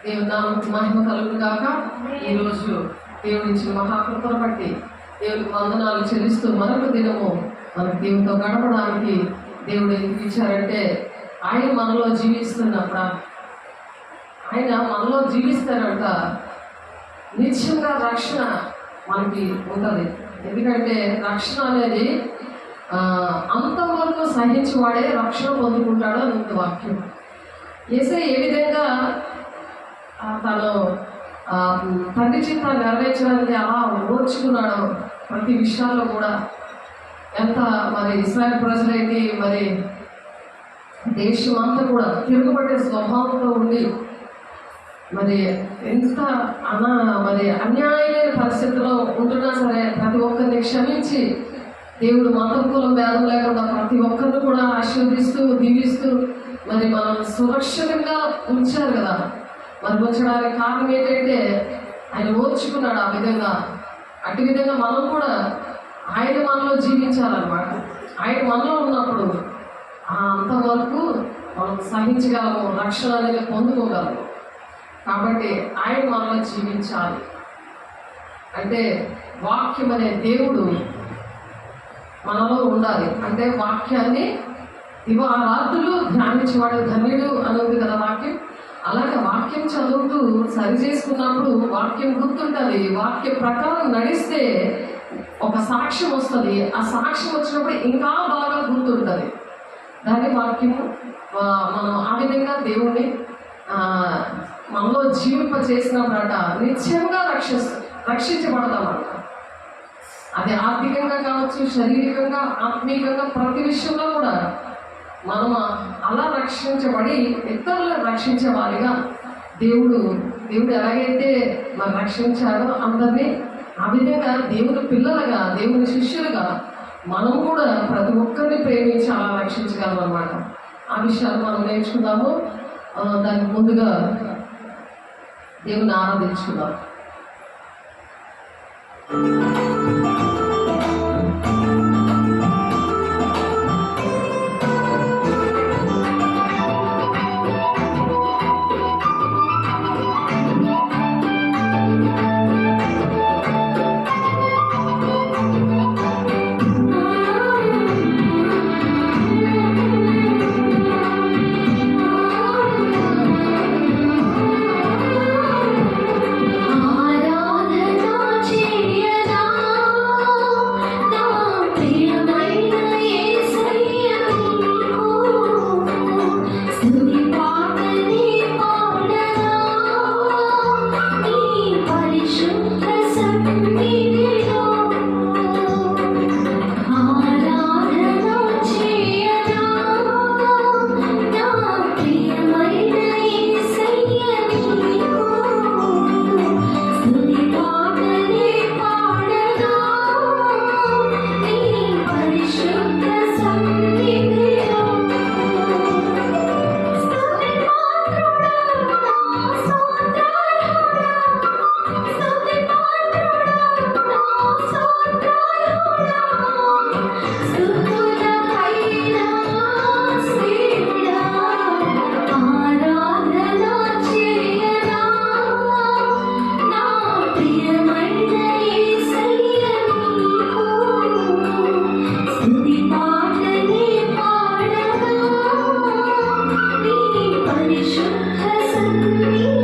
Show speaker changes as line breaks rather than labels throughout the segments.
దేవుని నామమునకు మహిమ కలుగును గాక. ఈరోజు దేవుడి ఇచ్చిన మహాకృపను బట్టి దేవుడికి వందనాలు చెల్లిస్తూ మరొక దినము మనకు దేవునితో గడపడానికి దేవుడు ఎందుకు ఇచ్చారంటే ఆయన మనలో జీవిస్తున్నప్పుడు ఆయన మనలో జీవిస్తారంట నిత్యంగా రక్షణ మనకి ఉంటుంది. ఎందుకంటే రక్షణ అనేది అంతవరకు సహించేవాడే రక్షణ పొందుకుంటాడు అని ఉంది వాక్యం. యేసయ్య ఏ విధంగా తను తండ్రి చిత్తాన్ని నెరవేర్చడానికి అలా ఓర్చుకున్నాడు ప్రతి విషయాల్లో కూడా. ఎంత మరి ఇశ్రాయేలు ప్రజలైతే మరి దేశం అంతా కూడా తిరుగుబట్టే స్వభావంతో ఉండి మరి ఎంత మరి అన్యాయమైన పరిస్థితిలో ఉంటున్నా సరే ప్రతి ఒక్కరిని క్షమించి దేవుడు మతం కులం భేదం లేకుండా ప్రతి ఒక్కరిని కూడా ఆశీర్వదిస్తూ దీవిస్తూ మరి మనం సురక్షితంగా ఉంచారు కదా. మరి ఉంచడానికి కారణం ఏంటంటే ఆయన ఓర్చుకున్నాడు ఆ విధంగా. అటు విధంగా మనం కూడా ఆయన మనలో జీవించాలన్నమాట. ఆయన మనలో ఉన్నప్పుడు అంతవరకు మనం సహించగలము, రక్షణ అనేది పొందుకోగలము. కాబట్టి ఆయన మనలో జీవించాలి అంటే వాక్యం అనే దేవుడు మనలో ఉండాలి. అంటే వాక్యాన్ని దివారాత్రులు ధ్యానించేవాడు ధన్యుడు అని ఉంది కదా వాక్యం. అలాగే వాక్యం చదువుతూ సరి చేసుకున్నప్పుడు వాక్యం గుర్తుంటుంది. వాక్యం ప్రకారం నడిస్తే ఒక సాక్ష్యం వస్తుంది. ఆ సాక్ష్యం వచ్చినప్పుడు ఇంకా బాగా గుర్తుంటుంది. దాని వాక్యం మనం ఆ విధంగా దేవుణ్ణి మనలో జీవింప చేసినప్పుడట నిత్యంగా రక్షించబడతామట. అది ఆర్థికంగా కావచ్చు, శారీరకంగా, ఆత్మీయంగా ప్రతి విషయంలో కూడా మనం అలా రక్షించబడి ఇతరులను రక్షించే వారిగా దేవుడు ఎలాగైతే మరి రక్షించాడో అందరినీ ఆ విధంగా దేవుని పిల్లలుగా, దేవుని శిష్యులుగా మనం కూడా ప్రతి ఒక్కరిని ప్రేమించి అలా రక్షించగలం అన్నమాట. ఆ విషయాలు మనం నేర్చుకుందాము. దానికి ముందుగా దేవుని ఆరాధించుకుందాం.
పరిశుద్ధ సన్నిధి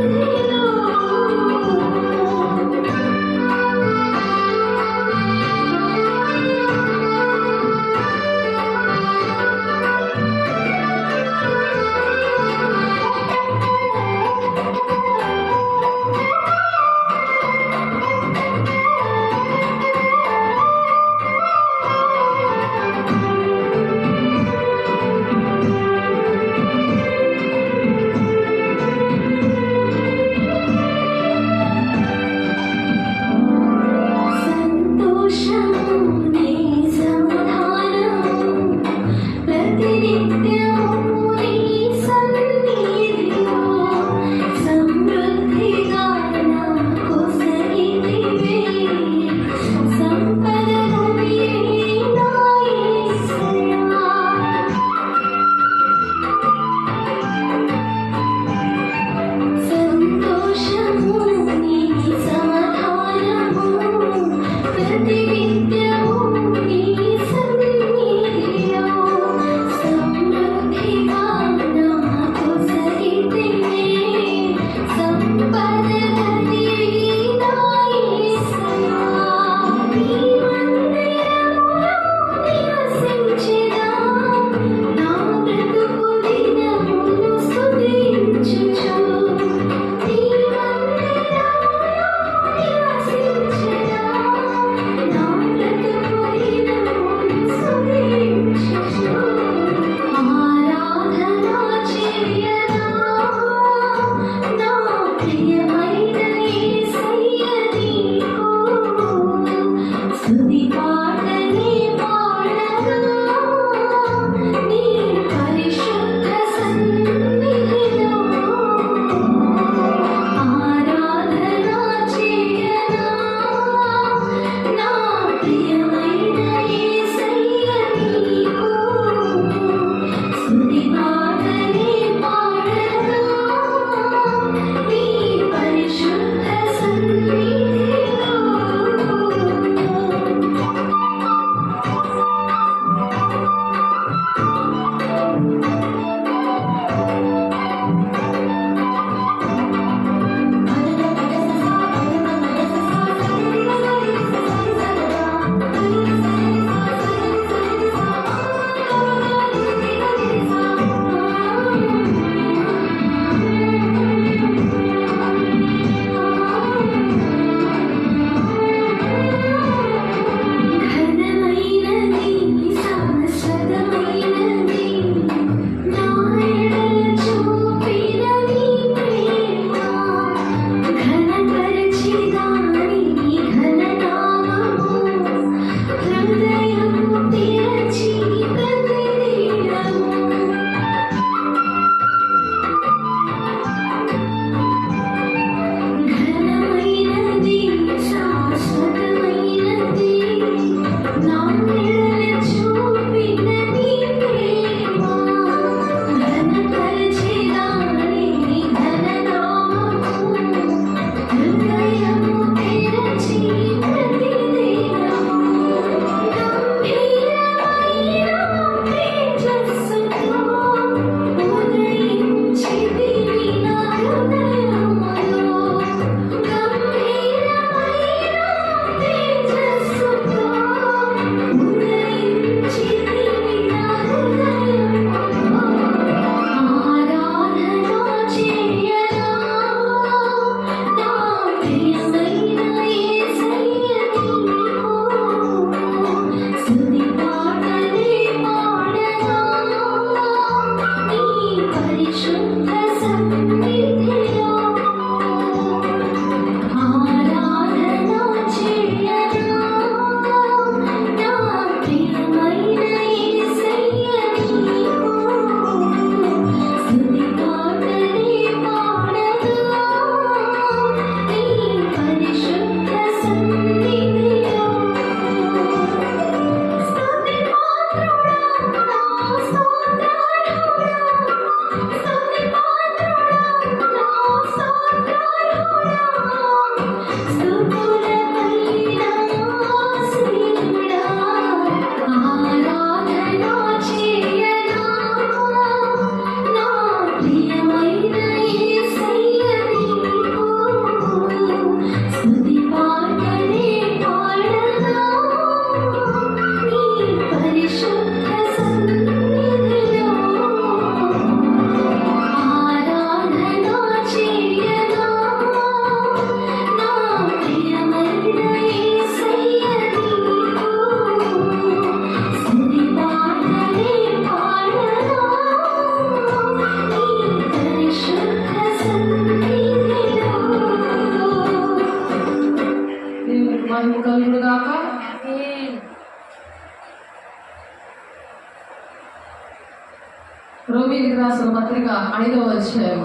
రోమీయులకు రాసిన పత్రిక 5వ అధ్యాయం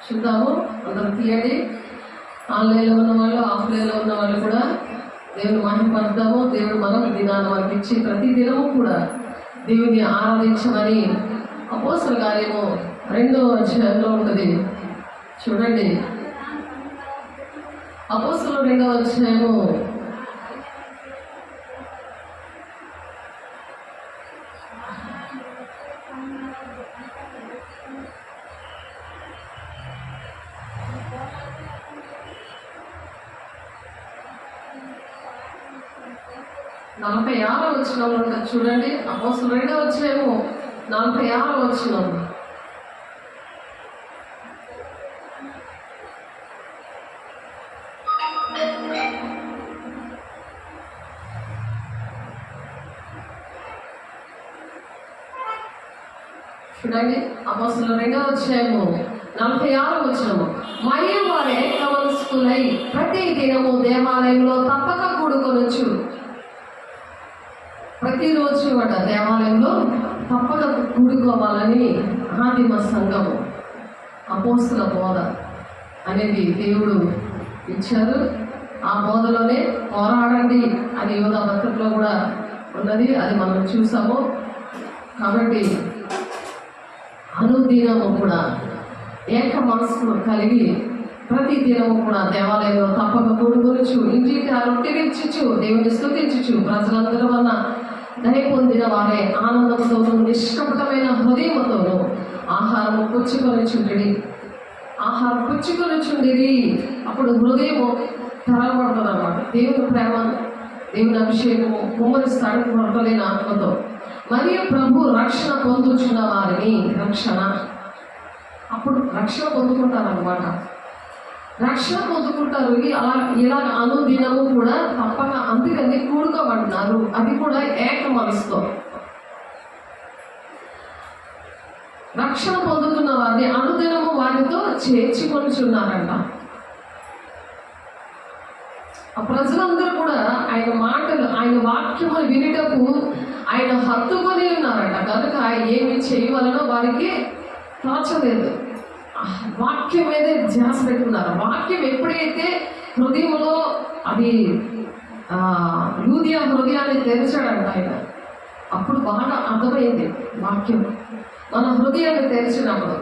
చూద్దాము. అందరూ తీయండి. ఆన్లైన్లో ఉన్న వాళ్ళు, ఆఫ్లైన్లో ఉన్న వాళ్ళు కూడా దేవుని మహిమపడతాము. దేవుడు మనకు దినాన్ని మనకి ఇచ్చి ప్రతి దినము కూడా దేవుని ఆరాధించమని అపోస్తలుల కార్యము 2వ అధ్యాయంలో ఉంటుంది. చూడండి, అపోస్తలుల 2వ అధ్యాయము 46వ వచనంలో ఉంటుంది. చూడండి, అపోస్తలుల 2వ అధ్యాయము 46వ వచనం. చూడండి, అపోస్తలుల 2వ అధ్యాయము 46వ వచనము. మరియు వారై ప్రతి దినము దేవాలయంలో తప్పక కూడుకొనొచ్చు. ప్రతిరోజు కూడా దేవాలయంలో తప్పక కూడుకోవాలని ఆదిమ సంఘము అపోస్తుల బోధ అనేది దేవుడు ఇచ్చారు. ఆ బోధలోనే పోరాడండి అని యోధా పత్రికలో కూడా ఉన్నది, అది మనం చూసాము. కాబట్టి అనుదినము కూడా ఏక మనసు కలిగి ప్రతి దినము కూడా దేవాలయంలో తప్పక కూడుకొనొచ్చు. ఇంటికి ఆ రొట్టె విచ్చుచు దేవుని స్తుతించుచు ప్రజలందరూ వల్ల దయ పొందిన వారే ఆనందంతోనూ నిష్కపటమైన హృదయముతోనూ ఆహారము పుచ్చుకొనుచుండిరి. అప్పుడు హృదయము తెరవబడుతుంది అన్నమాట. దేవుని ప్రేమ, దేవుని అభిషేకము కుమ్మరిస్తాడు కొరటలేని ఆత్మతో. మరియు ప్రభు రక్షణ పొందుచున్న వారిని అప్పుడు రక్షణ పొందుకుంటారనమాట. రక్షణ పొందుకుంటారు. ఇలా అనుదినము కూడా తప్పక అందుకని కూడుకోబడినారు. అది కూడా ఏక మనసుతో. రక్షణ పొందుతున్న వారిని అనుదినము వారితో చేర్చుకొనుచున్నారంట. ఆ ప్రజలందరూ కూడా ఆయన మాటలు, ఆయన వాక్యములు వినుటకు ఆయన హత్తుకొని ఉన్నారంట. కనుక ఏమి చేయవలనో వారికి తోచలేదు. వాక్యం మీదే ధ్యాస పెట్టుకున్నారు. వాక్యం ఎప్పుడైతే హృదయంలో అది యూదియా హృదయాన్ని తెరిచాడంట ఆయన, అప్పుడు బాగా అర్థమైంది వాక్యం. మన హృదయాన్ని తెరిచినప్పుడు,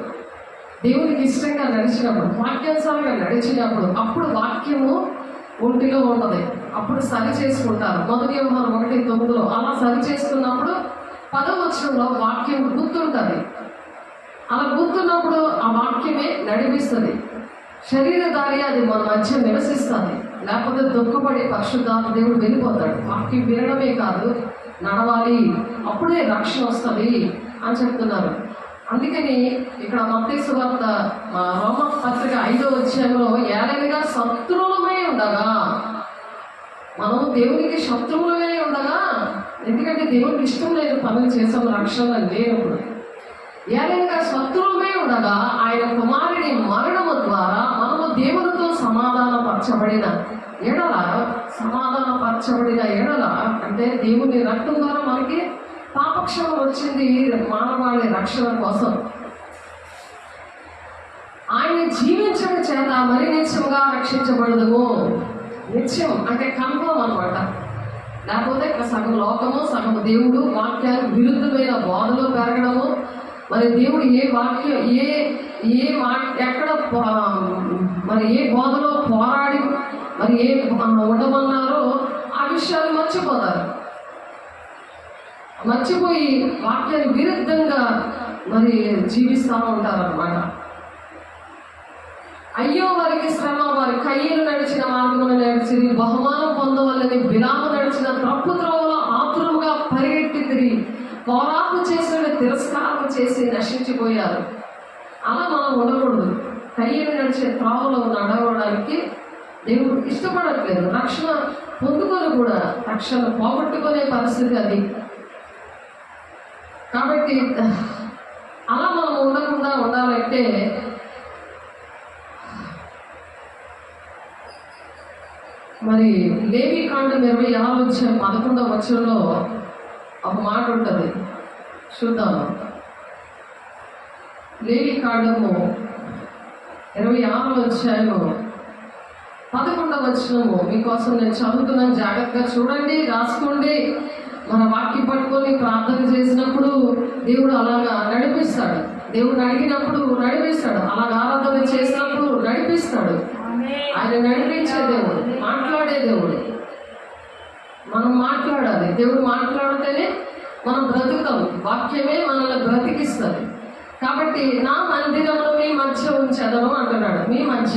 దేవునికి ఇష్టంగా నడిచినప్పుడు, వాక్యానుసారంగా నడిచినప్పుడు, అప్పుడు వాక్యము ఒంటిలో ఉన్నది. అప్పుడు సరి చేసుకుంటారు. 1 యోహాను 1:9 అలా సరి చేసుకున్నప్పుడు 10వ వచనంలో వాక్యం గుర్తుంటుంది. అలా గుర్తున్నప్పుడు ఆ వాక్యమే నడిపిస్తుంది. శరీరధారి అది మన మధ్య నివసిస్తుంది. లేకపోతే దుఃఖపడి పరిశుద్ధాత్మ దేవుడు వెళ్ళిపోతాడు. వాక్యం వినడమే కాదు, నడవాలి. అప్పుడే రక్షణ వస్తుంది అని చెప్తున్నారు. అందుకని ఇక్కడ మత్తయి సువార్త రోమా పత్రిక 5వ అధ్యాయంలో ఏలైనగా శత్రువులమై ఉండగా, మనం దేవునికి శత్రువులమై ఉండగా, ఎందుకంటే దేవునికి ఇష్టం లేని పనులు చేసాము రక్షణ లేనప్పుడు. ఏలైనగా శత్రువులమై ఉండగా ఆయన కుమారుని మరణము ద్వారా మనము దేవునితో సమాధానపరచబడిన ఎడల అంటే దేవుని రక్తం ద్వారా మనకి పాపక్షమ వచ్చింది. మానవాళి రక్షణ కోసం ఆయన జీవించడం చేత మరి నిత్యముగా రక్షించబడదుము. నిత్యం అంటే కన్ఫర్మ్ అనమాట. లేకపోతే ఇక్కడ సగం లోకము, సగం దేవుడు వాక్యానికి విరుద్ధమైన బోధలో పెరగడము. మరి దేవుడు ఏ వాక్యం ఎక్కడ మరి ఏ బోధలో పోరాడి మరి ఏ ఉండమన్నారో ఆ విషయాలు మర్చిపోయి వాక్యానికి విరుద్ధంగా మరి జీవిస్తూ ఉంటారన్నమాట. అయ్యో వారికి శ్రమ, వారి కయ్యలు నడిచిన మార్గమును నడిచి బహుమానం పొందవలని బిలాము నడిచిన తప్పు త్రోవలో ఆతురముగా పరిగెట్టి తిరిగి పోరాకు చేసిన తిరస్కారం చేసి నశించిపోయారు. అలా మనం ఉండకూడదు. కయ్యలు నడిచే త్రోవలో నడవడానికి దేవుడు ఇష్టపడట్లేదు. రక్షణ పొందుకొని కూడా రక్షణ పోగొట్టుకునే పరిస్థితి అది. కాబట్టి అలా మనం ఉండకుండా ఉండాలంటే మరి లేవీకాండం 26:11 వచనంలో ఒక మాట ఉంటుంది, చూద్దాము. లేవీకాండము 26:11 వచనము మీకోసం నేను చదువుతున్నాను. జాగ్రత్తగా చూడండి, రాసుకోండి. మన వాక్యం పట్టుకొని ప్రార్థన చేసినప్పుడు దేవుడు అలాగా నడిపిస్తాడు. దేవుడు అడిగినప్పుడు నడిపిస్తాడు. అలాగ ఆరాధన చేసినప్పుడు నడిపిస్తాడు. ఆయన నడిపించే దేవుడు, మాట్లాడే దేవుడు. మనం మాట్లాడాలి. దేవుడు మాట్లాడితేనే మనం బ్రతుకుతాం. వాక్యమే మనల్ని బ్రతికిస్తుంది. కాబట్టి నా మందిరమును మీ మధ్య ఉంచెదను అంటున్నాడు. మీ మధ్య,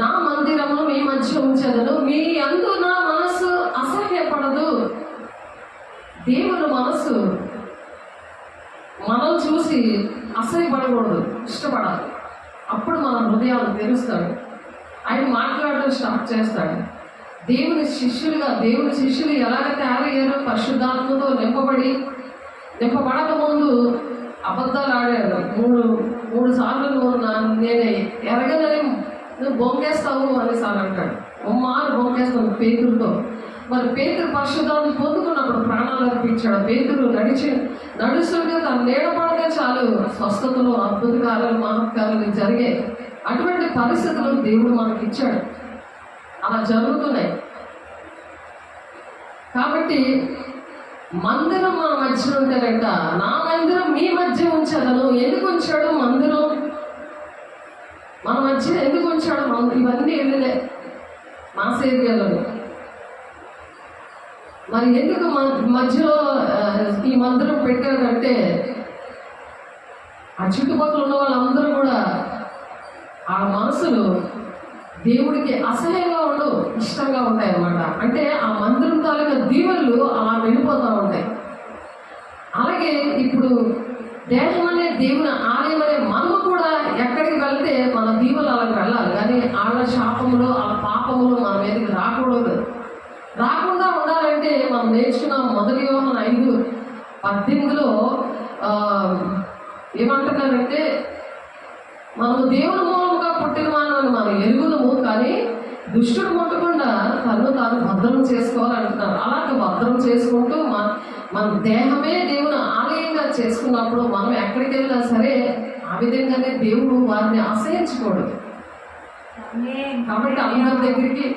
నా మందిరమును మీ మధ్య ఉంచెదను, మీ యందు నా మనసు అసహ్యపడదు. దేవుని మనసు మనం చూసి అసహ్యపడకూడదు, ఇష్టపడాలి. అప్పుడు మన హృదయాలు తెరుస్తాడు. ఆయన మాట్లాడడం స్టార్ట్ చేస్తాడు. దేవుని శిష్యులు ఎలాగ తయారయ్యారో పరిశుద్ధాత్మతో నింపబడక ముందు అబద్ధాలు ఆడారు. మూడు సార్లు నేను ఎరగనని నువ్వు బొంకేస్తావు అనేసి అని అంటాడు. మారు బొంకేస్తావు పేతురుతో. మరి పేతురు పరిశుద్ధాన్ని పొందుకున్నప్పుడు ప్రాణాలు అర్పించాడు. పేతురు నడుస్తుంటే తన నీడ పడితే చాలు స్వస్థతలు, అద్భుత కార్యాలు, మహత్కార్యాలు జరిగాయి. అటువంటి పరిస్థితులు దేవుడు మనకి ఇచ్చాడు, అలా జరుగుతున్నాయి. కాబట్టి మందిరం మన మధ్య ఉంటేనంట, నా మందిరం మీ మధ్య ఉంచదను. ఎందుకు ఉంచాడు మందిరం మన మధ్య? ఎందుకు ఉంచాడు? ఇవన్నీ వెళ్ళలే మాస్ ఏరియాలో. మరి ఎందుకు మధ్యలో ఈ మందిరం పెట్టాడంటే, ఆ చుట్టుపక్కల ఉన్న వాళ్ళందరూ కూడా ఆ మనసులు దేవుడికి అసహ్యంగా ఉండవు, ఇష్టంగా ఉంటాయి అన్నమాట. అంటే ఆ మందిరం తాలూకా దీవెనలు అలా వెళ్ళిపోతూ ఉంటాయి. అలాగే ఇప్పుడు దేహం అనే దేవుని ఆలయం అనే మనము కూడా ఎక్కడికి వెళ్తే మన దీవెనలు అలాగే వెళ్ళాలి. కానీ వాళ్ళ శాపములు, వాళ్ళ పాపములు మన మీదకి రాకుండా ఉండాలంటే మనం నేర్చుకున్న 1 యోహాను 5:18 ఏమంటున్నారంటే, మనము దేవుని మూలముగా పుట్టిన వానని మనం ఎరుగుదము, కానీ దుష్టుడు ముట్టకుండా తను తాను భద్రం చేసుకోవాలంటున్నారు. అలాగే భద్రం చేసుకుంటూ మన దేహమే దేవుని ఆలయంగా చేసుకున్నప్పుడు మనం ఎక్కడికి వెళ్ళినా సరే ఆ విధంగానే దేవుడు వారిని అసహించుకోడు. కాబట్టి అందరి దగ్గరికి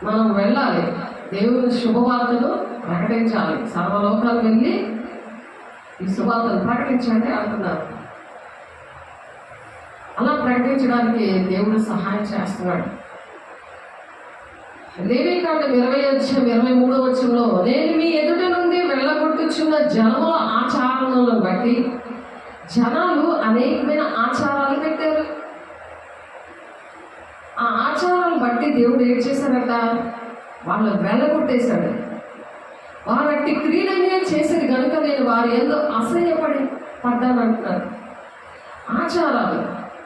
మనం వెళ్ళాలి, దేవుని శుభవార్తను ప్రకటించాలి. సర్వలోకాలు వెళ్ళి ఈ శుభవార్తను ప్రకటించండి అంటున్నారు. అలా ప్రకటించడానికి దేవుడు సహాయం చేస్తున్నాడు. లేవీకాండం 20:23 నేను మీ ఎదుట నుండి వెళ్ళగొట్టుచున్న జనముల ఆచారాలను బట్టి జనాలు అనేకమైన ఆచారాలు పెట్టారు. ఆ ఆచారాలను బట్టి దేవుడు ఏం చేశాడట? వాళ్ళు వెళ్ళగొట్టేశాడు. వారు అట్టి క్రియలనే చేసేది కనుక నేను వారు ఎంతో పడ్డానంటున్నారు. ఆచారాలు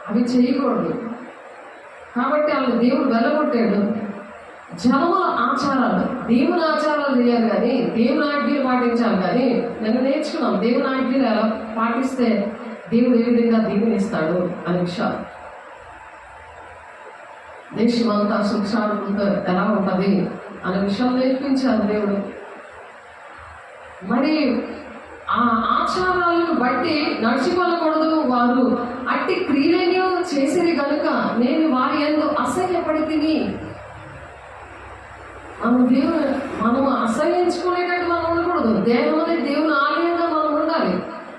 అవి చేయకూడదు కాబట్టి వాళ్ళు దేవుడు వెళ్ళగొట్టాడు. జనముల ఆచారాలు, దేవుని ఆచారాలు చేయాలి కానీ దేవుని ఆజ్ఞలు పాటించాలి. కానీ నేను నేర్చుకున్నాం దేవుని ఆజ్ఞలు ఎలా పాటిస్తే దేవుడు ఏ విధంగా దీవెనిస్తాడు అనే విషయాలు. దేశమంతా సుఖశాంతులతో ఎలా ఉంటుంది అనే విషయాలు నేర్పించారు దేవుడు. మరి ఆ ఆచారాలను బట్టి నడిచిపోకూడదు. వారు అట్టి క్రియలను చేసేది కనుక నేను వారి యందు అసహ్యపడి తిని. మనము అసహ్యించుకునేటట్టు మనం ఉండకూడదు. దేహం అనేది దేవుని ఆలయంగా మనం ఉండాలి.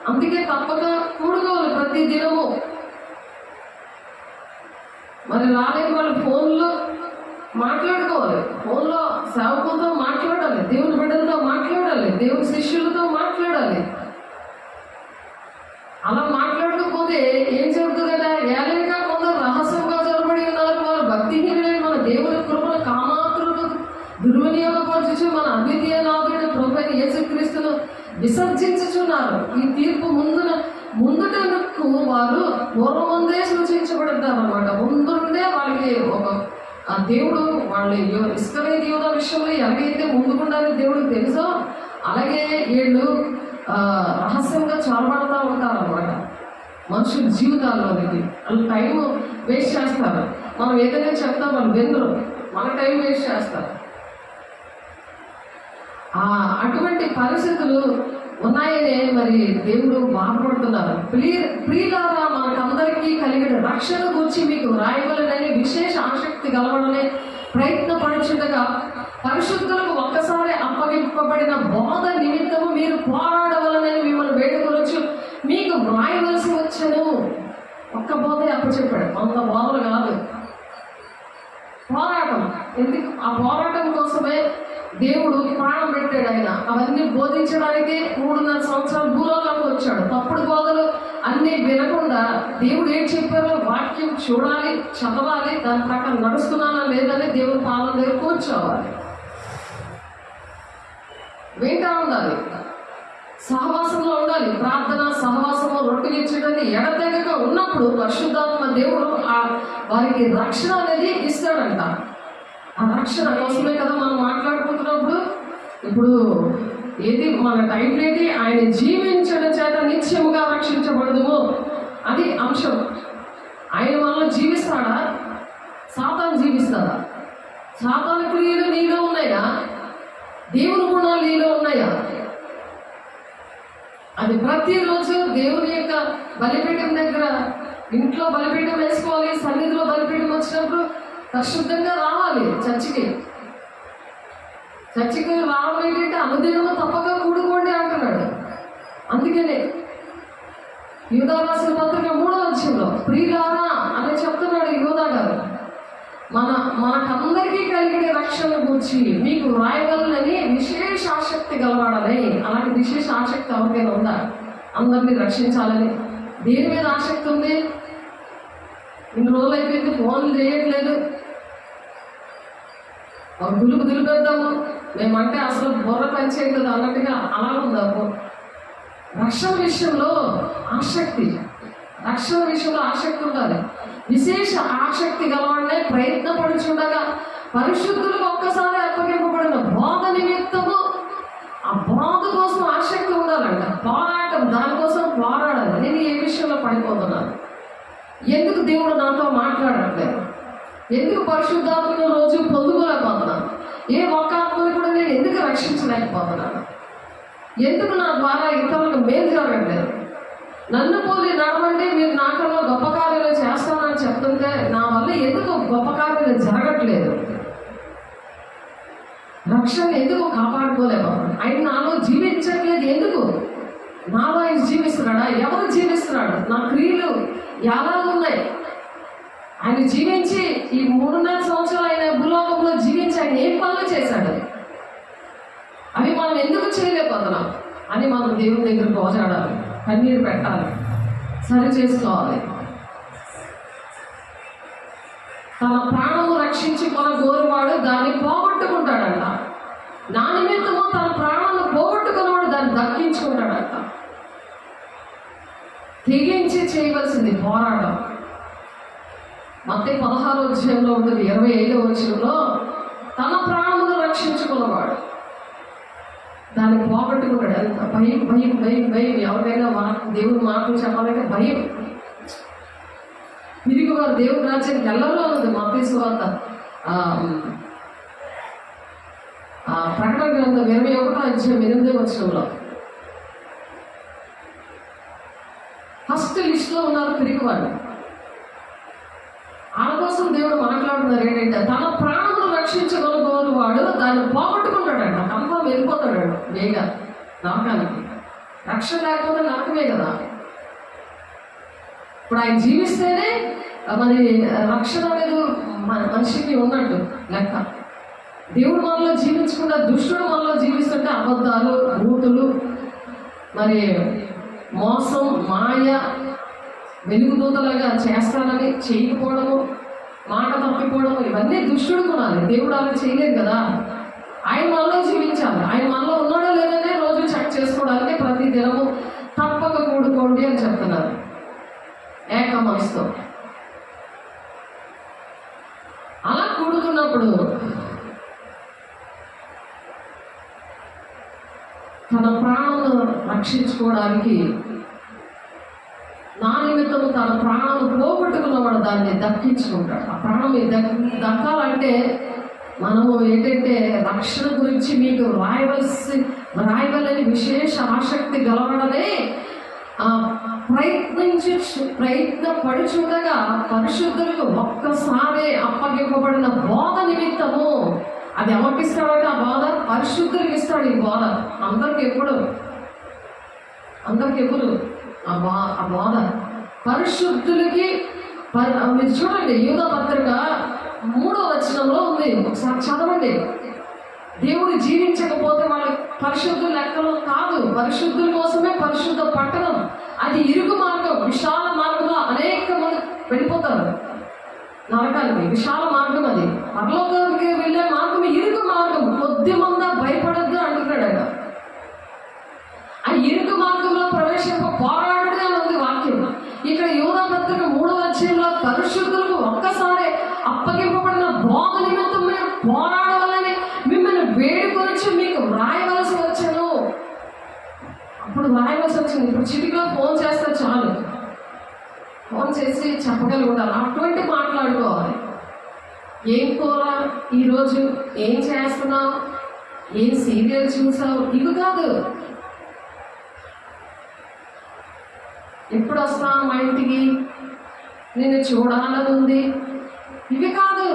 అందుకే తప్పక కూడుకోవాలి ప్రతి దినము. మరి రాలేని వాళ్ళు ఫోన్లో మాట్లాడుకోవాలి, ఫోన్లో సేవకులతో మాట్లాడాలి, దేవుని బిడ్డలతో మాట్లాడాలి, దేవుని శిష్యులతో మాట్లాడాలి. అలా మాట్లాడకపోతే ఏం జరుగుతుందట? ఏలైనా కొందరు రహస్యంగా జరబడి ఉన్నారు. వారు భక్తిహీనులైన మన దేవుని కృపను కామాతులకు దుర్వినియోగపరచు మన అద్వితీయ నాథుడైన ప్రభువైన యేసుక్రీస్తును విసర్జించుచున్నారు. ఈ తీర్పు ముందుటకు వారు పూర్వముందే సూచించబడతారు అన్నమాట. ముందుండే వాళ్ళకి ఒక దేవుడు వాళ్ళు ఇస్కరేతు యూదా విషయంలో ఎలాగైతే ముందుకుండాలి దేవుడికి తెలుసో అలాగే వీళ్ళు రహస్యంగా చొరబడతా ఉంటారు అన్నమాట మనుషుల జీవితాల్లోనికి. వాళ్ళు టైం వేస్ట్ చేస్తారు. మనం ఏదైనా చెప్తాం వాళ్ళు వినరు, మన టైం వేస్ట్ చేస్తారు. అటువంటి పరిస్థితులు ఉన్నాయనే మరి దేవుడు బాధపడుతున్నారు. ప్రియులారా, మనకందరికీ కలిగిన రక్షణ గురించి మీకు రాయవలనని విశేష ఆసక్తి కలవడమే ప్రయత్నపడుచుండగా పరిశుద్ధులకు ఒక్కసారి అప్పగింపబడిన బోధ నిమిత్తము మీరు పోరాడవలనని మిమ్మల్ని వేడుకొనొచ్చు మీకు వ్రాయవలసి వచ్చను. ఒక్క బోధే అప్పచెప్పాడు, 100 బోధలు కాదు. పోరాటం ఎందుకు? ఆ పోరాటం కోసమే దేవుడు ప్రాణం పెట్టాడు. ఆయన అవన్నీ బోధించడానికి 3.5 సంవత్సరాలు భూలోకంలోకి వచ్చాడు. తప్పుడు బోధలు అన్నీ వినకుండా దేవుడు ఏం చెప్పారో వాక్యం చూడాలి, చదవాలి, దాని ప్రకారం నడుస్తున్నానా లేదని దేవుడు పాలన దగ్గర కూర్చోవాలి, వింటా ఉండాలి, సహవాసంలో ఉండాలి. ప్రార్థన సహవాసంలో రొట్టెలిచ్చడానికి ఎడతెగక ఉన్నప్పుడు పరిశుద్ధాత్మ దేవుడు వారికి రక్షణ అనేది ఇస్తాడంట. ఆ రక్షణ కోసమే కదా మనం మాట్లాడుకుంటున్నప్పుడు ఇప్పుడు ఏది మన టైం ఏది? ఆయన జీవించడం చేత నిత్యముగా రక్షించబడదుము, అది అంశం. ఆయన మనల్ని జీవిస్తాడా? కదా. సాతాను క్రియలు నీలో ఉన్నాయా? దేవుని గుణాలు నీలో ఉన్నాయా? అది ప్రతిరోజు దేవుని యొక్క బలిపీఠం దగ్గర, ఇంట్లో బలిపీఠం వేసుకోవాలి, సన్నిధిలో బలిపీఠం వచ్చినప్పుడు పరిశుద్ధంగా రావాలి. చర్చికి రావడం ఏంటంటే అనుదినము తప్పక కూడుకోండి అంటున్నాడు. అందుకనే యూదా రాసిన పత్రిక 3వ అధ్యాయంలో ప్రియులారా అని చెప్తున్నాడు యూదా గారు. మనకందరికీ కలిగిన రక్షణ గురించి మీకు రాయగలనని విశేష ఆసక్తి గలవాడని. అలాంటి విశేష ఆసక్తి ఎవరికైనా ఉందా? అందరినీ రక్షించాలని దేని మీద ఆసక్తి ఉంది? ఇన్ని రోజులు అయిపోయింది, ఫోన్లు చేయట్లేదు, దులిపేద్దాము మేమంటే అసలు బుర్ర పనిచేయట్లేదు అన్నట్టుగా అలా ఉందాము. రక్షణ విషయంలో ఆసక్తి ఉండాలి. విశేష ఆసక్తి గలవాడే ప్రయత్నపడుచుండగా పరిశుద్ధులకు ఒక్కసారి అప్పగింపబడిన బోధ నిమిత్తము ఆ బోధ కోసం ఆసక్తి ఉండాలంట. పోరాటం, దానికోసం పోరాడాలి. నేను ఏ విషయంలో పడిపోతున్నాను? ఎందుకు దేవుడు నాతో మాట్లాడట్లేదు? ఎందుకు పరిశుద్ధాత్మను రోజు పొందుకోలేకపోతున్నాను? ఏ ఒక్క ఆత్మని కూడా నేను ఎందుకు రక్షించలేకపోతున్నాను? ఎందుకు నా ద్వారా ఇతరులకు మేలు జరగట్లేదు? నన్ను పోలి నడవండి, మీరు నాకన్నా గొప్ప కార్యాలు చేస్తానని చెప్తుంటే నా వల్ల ఎందుకు గొప్ప కార్యాలు జరగట్లేదు? రక్షణ ఎందుకు కాపాడుకోలేకపోతున్నాను? ఆయన నాలో జీవించట్లేదు. ఎందుకు? నాలో ఆయన జీవిస్తున్నాడా? ఎవరు జీవిస్తున్నాడు? నా క్రియలు ఎలా ఉన్నాయి? ఆయన జీవించి ఈ 3.5 సంవత్సరాలు ఆయన భూలోకంలో జీవించి ఆయన ఏం పనులు చేశాడు? అవి మనం ఎందుకు చేయలేకపోతున్నాం అని మనం దేవుని దగ్గర పోజాడాలి, కన్నీరు పెట్టాలి, సరి చేసుకోవాలి. తన ప్రాణము రక్షించి గోరువాడు దాన్ని పోగొట్టుకుంటాడంట. నా నిమిత్తము తన ప్రాణాలను పోగొట్టుకున్నవాడు దాన్ని దక్కించుకుంటాడంట. తెగించి చేయవలసింది పోరాటం. మత్తయి 16వ అధ్యాయంలో ఉంటుంది, 25వ వచనంలో తన ప్రాణమును రక్షించుకున్నవాడు దాన్ని పోగొట్టుకున్నాడు. ఎంత భయం భయం భయం భయం. ఎవరికైనా దేవుని మాటలు చెప్పాలంటే భయం. తిరిగి వారు దేవుని రాజ్యానికి వెళ్ళలో ఉంది. మత్తయి సువార్త ప్రకటన గ్రంథం 21వ అధ్యాయం 8వ వచనంలో ఫస్ట్ లిస్ట్లో ఉన్నారు తిరిగివాడు. ఆ కోసం దేవుడు మాట్లాడుతున్నారు ఏంటంటే తన ప్రాణమును రక్షించగలగోరు వాడు దాన్ని పోగొట్టుకుంటాడంట. కన్ఫర్మ్ వెళ్ళిపోతాడు వేగా నరకానికి. రక్షణ లేకపోతే నరకమే కదా. ఇప్పుడు ఆయన జీవిస్తేనే మరి రక్షణ అనేది మనిషికి ఉన్నట్టు లెక్క. దేవుడు మనలో జీవించకుండా దుష్టుడు మనలో జీవిస్తుంటే అబద్ధాలు, బూతులు, మరి మోసం, మాయ, వెలుగుదూతలుగా చేస్తానని చేయకపోవడము, మాట తప్పిపోవడము, ఇవన్నీ దుష్టుడు కొనాలి. దేవుడు అలా చేయలేదు కదా. ఆయన మనలో జీవించాలి. ఆయన మనలో ఉన్నాడో లేదనే రోజు చెక్ చేసుకోవడానికి ప్రతి దినము తప్పక కూడుకోండి అని చెప్తున్నారు ఏక మనసుతో. అలా కూడుకున్నప్పుడు తన ప్రాణాలను రక్షించుకోవడానికి నా నిమిత్తము తన ప్రాణాలు పోగొట్టుకున్నవాడు దాన్ని దక్కించుకుంటాడు. ఆ ప్రాణం దక్కాలంటే మనము ఏంటంటే రక్షణ గురించి మీకు రాయవలని విశేష ఆసక్తి గలవడమే ప్రయత్నపడుచుండగా పరిశుద్ధులకు ఒక్కసారి అప్పగింపబడిన బోధ నిమిత్తము. అది ఎవరికి ఇస్తాడంటే ఆ బోధ పరిశుద్ధులకు ఇస్తాడు. ఈ బోధ అందరికి ఎప్పుడు ఆ బోధ పరిశుద్ధులకి. మీరు చూడండి యూదా పత్రిక 3వ వచనంలో ఉంది, ఒకసారి చదవండి. దేవుడు జీవించకపోతే వాళ్ళ పరిశుద్ధుల లెక్కలో కాదు. పరిశుద్ధుల కోసమే పరిశుద్ధ పట్టణం. అది ఇరుగు మార్గం, విశాల మార్గంలో అనేక మంది వెళ్ళిపోతారు నరకానికి. విశాల మార్గం అది. పరలోకానికి వెళ్ళే మార్గం ఇరుగు మార్గం. కొద్ది మంది భయపడద్దు అంటున్నాడు ఆయన. ఆ ఇరుగు మార్గంలో ప్రవేశింప పోరాడుగా ఉంది వాక్యం. ఇక్కడ యూదా పత్రిక 3వ అధ్యాయంలో పరిశుద్ధులకు ఒక్కసారి అప్పగింపబడిన బోధ నిమిత్తం మీరు పోరాడవాలని మిమ్మల్ని వేడుకొచ్చి మీకు రాయవలసి వచ్చాను. అప్పుడు రాయవలసి వచ్చింది. ఇప్పుడు చిటికలో ఫోన్ చేస్తే చాలు, ఫోన్ చేసి చెప్పగలిగి ఉండాలి. అటువంటి మాట్లాడుకోవాలి. ఏం కూర ఈరోజు, ఏం చేస్తున్నావు, ఏం సీరియల్ చూసావు, ఇవి కాదు. ఎప్పుడు వస్తావు మా ఇంటికి, నేను చూడాలని ఉంది, ఇవి కాదు.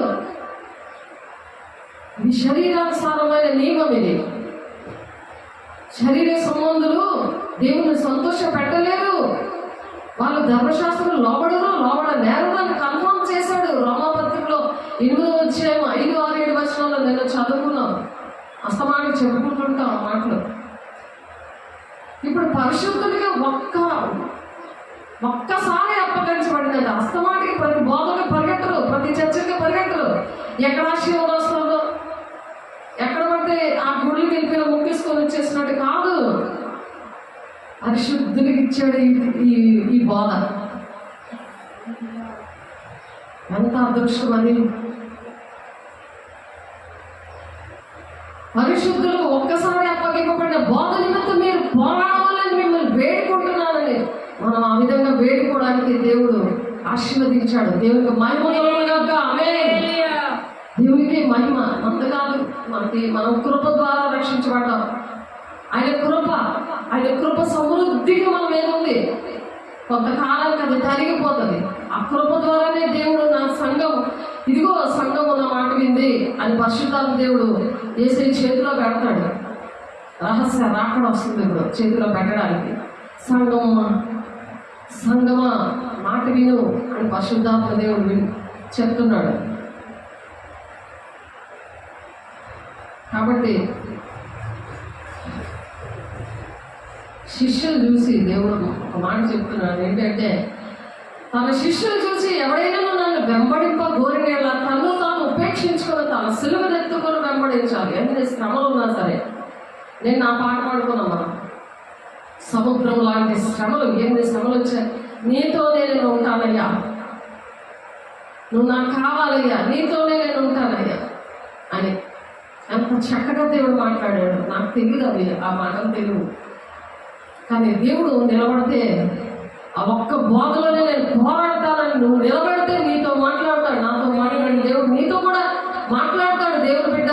ఇది శరీరానుసారమైన నియమం. ఇది శరీర సంబంధులు దేవుని సంతోష పెట్టలేరు. వాళ్ళు ధర్మశాస్త్రం లోబడ నేరదని కన్ఫర్మ్ చేశాడు. రోమాపత్రికలో 8వ అధ్యాయం 5, 6, 7 వచనాల్లో నేను చదువుకున్నాం. అస్తమానికి చెప్పుకుంటుంటాం ఆ మాటలు. ఇప్పుడు పరిశుద్ధుడిగా ఒక్కసారి అప్పగించబడినది. అస్తమానికి ప్రతి బోధకు పరిగెట్టరు, ప్రతి చర్చకి పరిగెట్టరు. ఎక్కడ ఆశీర్వాదం వస్తుందో, ఎక్కడ పడితే ఆ గుడికి వెళ్ళిపోయిన ముక్కేసుకొని వచ్చేసినట్టు కాదు. పరిశుద్ధుడికి ఇచ్చాడు ఈ బోధ. ఎంత అదృష్టం అది. పరిశుద్ధులకు ఒక్కసారి అప్పగింపబడిన బోధ నిమిత్తం మీరు పోరాడాలని మిమ్మల్ని వేడుకుంటున్నానని మనం ఆ విధంగా వేడుకోవడానికి దేవుడు ఆశీర్వదించాడు. దేవునికి మహిమ కలుగుగాక. ఆమేన్. దేవునికి మహిమ. అంతకాదు, మనం కృప ద్వారా రక్షించబడ్డాం. ఆయన కృప సమృద్ధిగా మనం ఏముంది, కొంతకాలానికి అది తరిగిపోతుంది. ఆ కృప ద్వారానే దేవుడు నా సంఘం, ఇదిగో సంఘం ఉన్న మాట వింది అని పరిశుద్ధాత్మ దేవుడు యేసయ్య చేతిలో పెడతాడు. రహస్య రాకడ వస్తుంది ఇప్పుడు చేతిలో పెట్టడానికి. సంగమా మాట విను అని పరిశుద్ధాత్మ దేవుడు చెప్తున్నాడు. కాబట్టి శిష్యులు చూసి దేవుడు ఒక మాట చెప్తున్నాడు. ఏంటంటే, తన శిష్యులు చూసి ఎవడైనా నన్ను వెంబడింప గోరినేలా తను తాను ఉపేక్షించుకొని తన సిలువనెత్తుకొని వెంబడించాలి. ఎన్ని శ్రమలు ఉన్నా సరే. నేను నా పాట పాడుకున్నాం, మనం సముద్రం లాంటి శ్రమలు, ఎన్ని శ్రమలు వచ్చాయి, నీతోనే నేను ఉంటానయ్యా, నువ్వు నాకు కావాలయ్యా, నీతోనే నేను ఉంటానయ్యా అని ఎంత చక్కగా దేవుడు మాట్లాడాడు. నాకు తెలియదు అది, ఆ మాటలు తెలియదు. కానీ దేవుడు నిలబడితే ఆ ఒక్క బోధలోనే నేను పోరాడతానని నువ్వు నిలబడితే నీతో మాట్లాడతాడు, నాతో మాట్లాడాడు. దేవుడు నీతో కూడా మాట్లాడతాడు. దేవుడు బిడ్డ,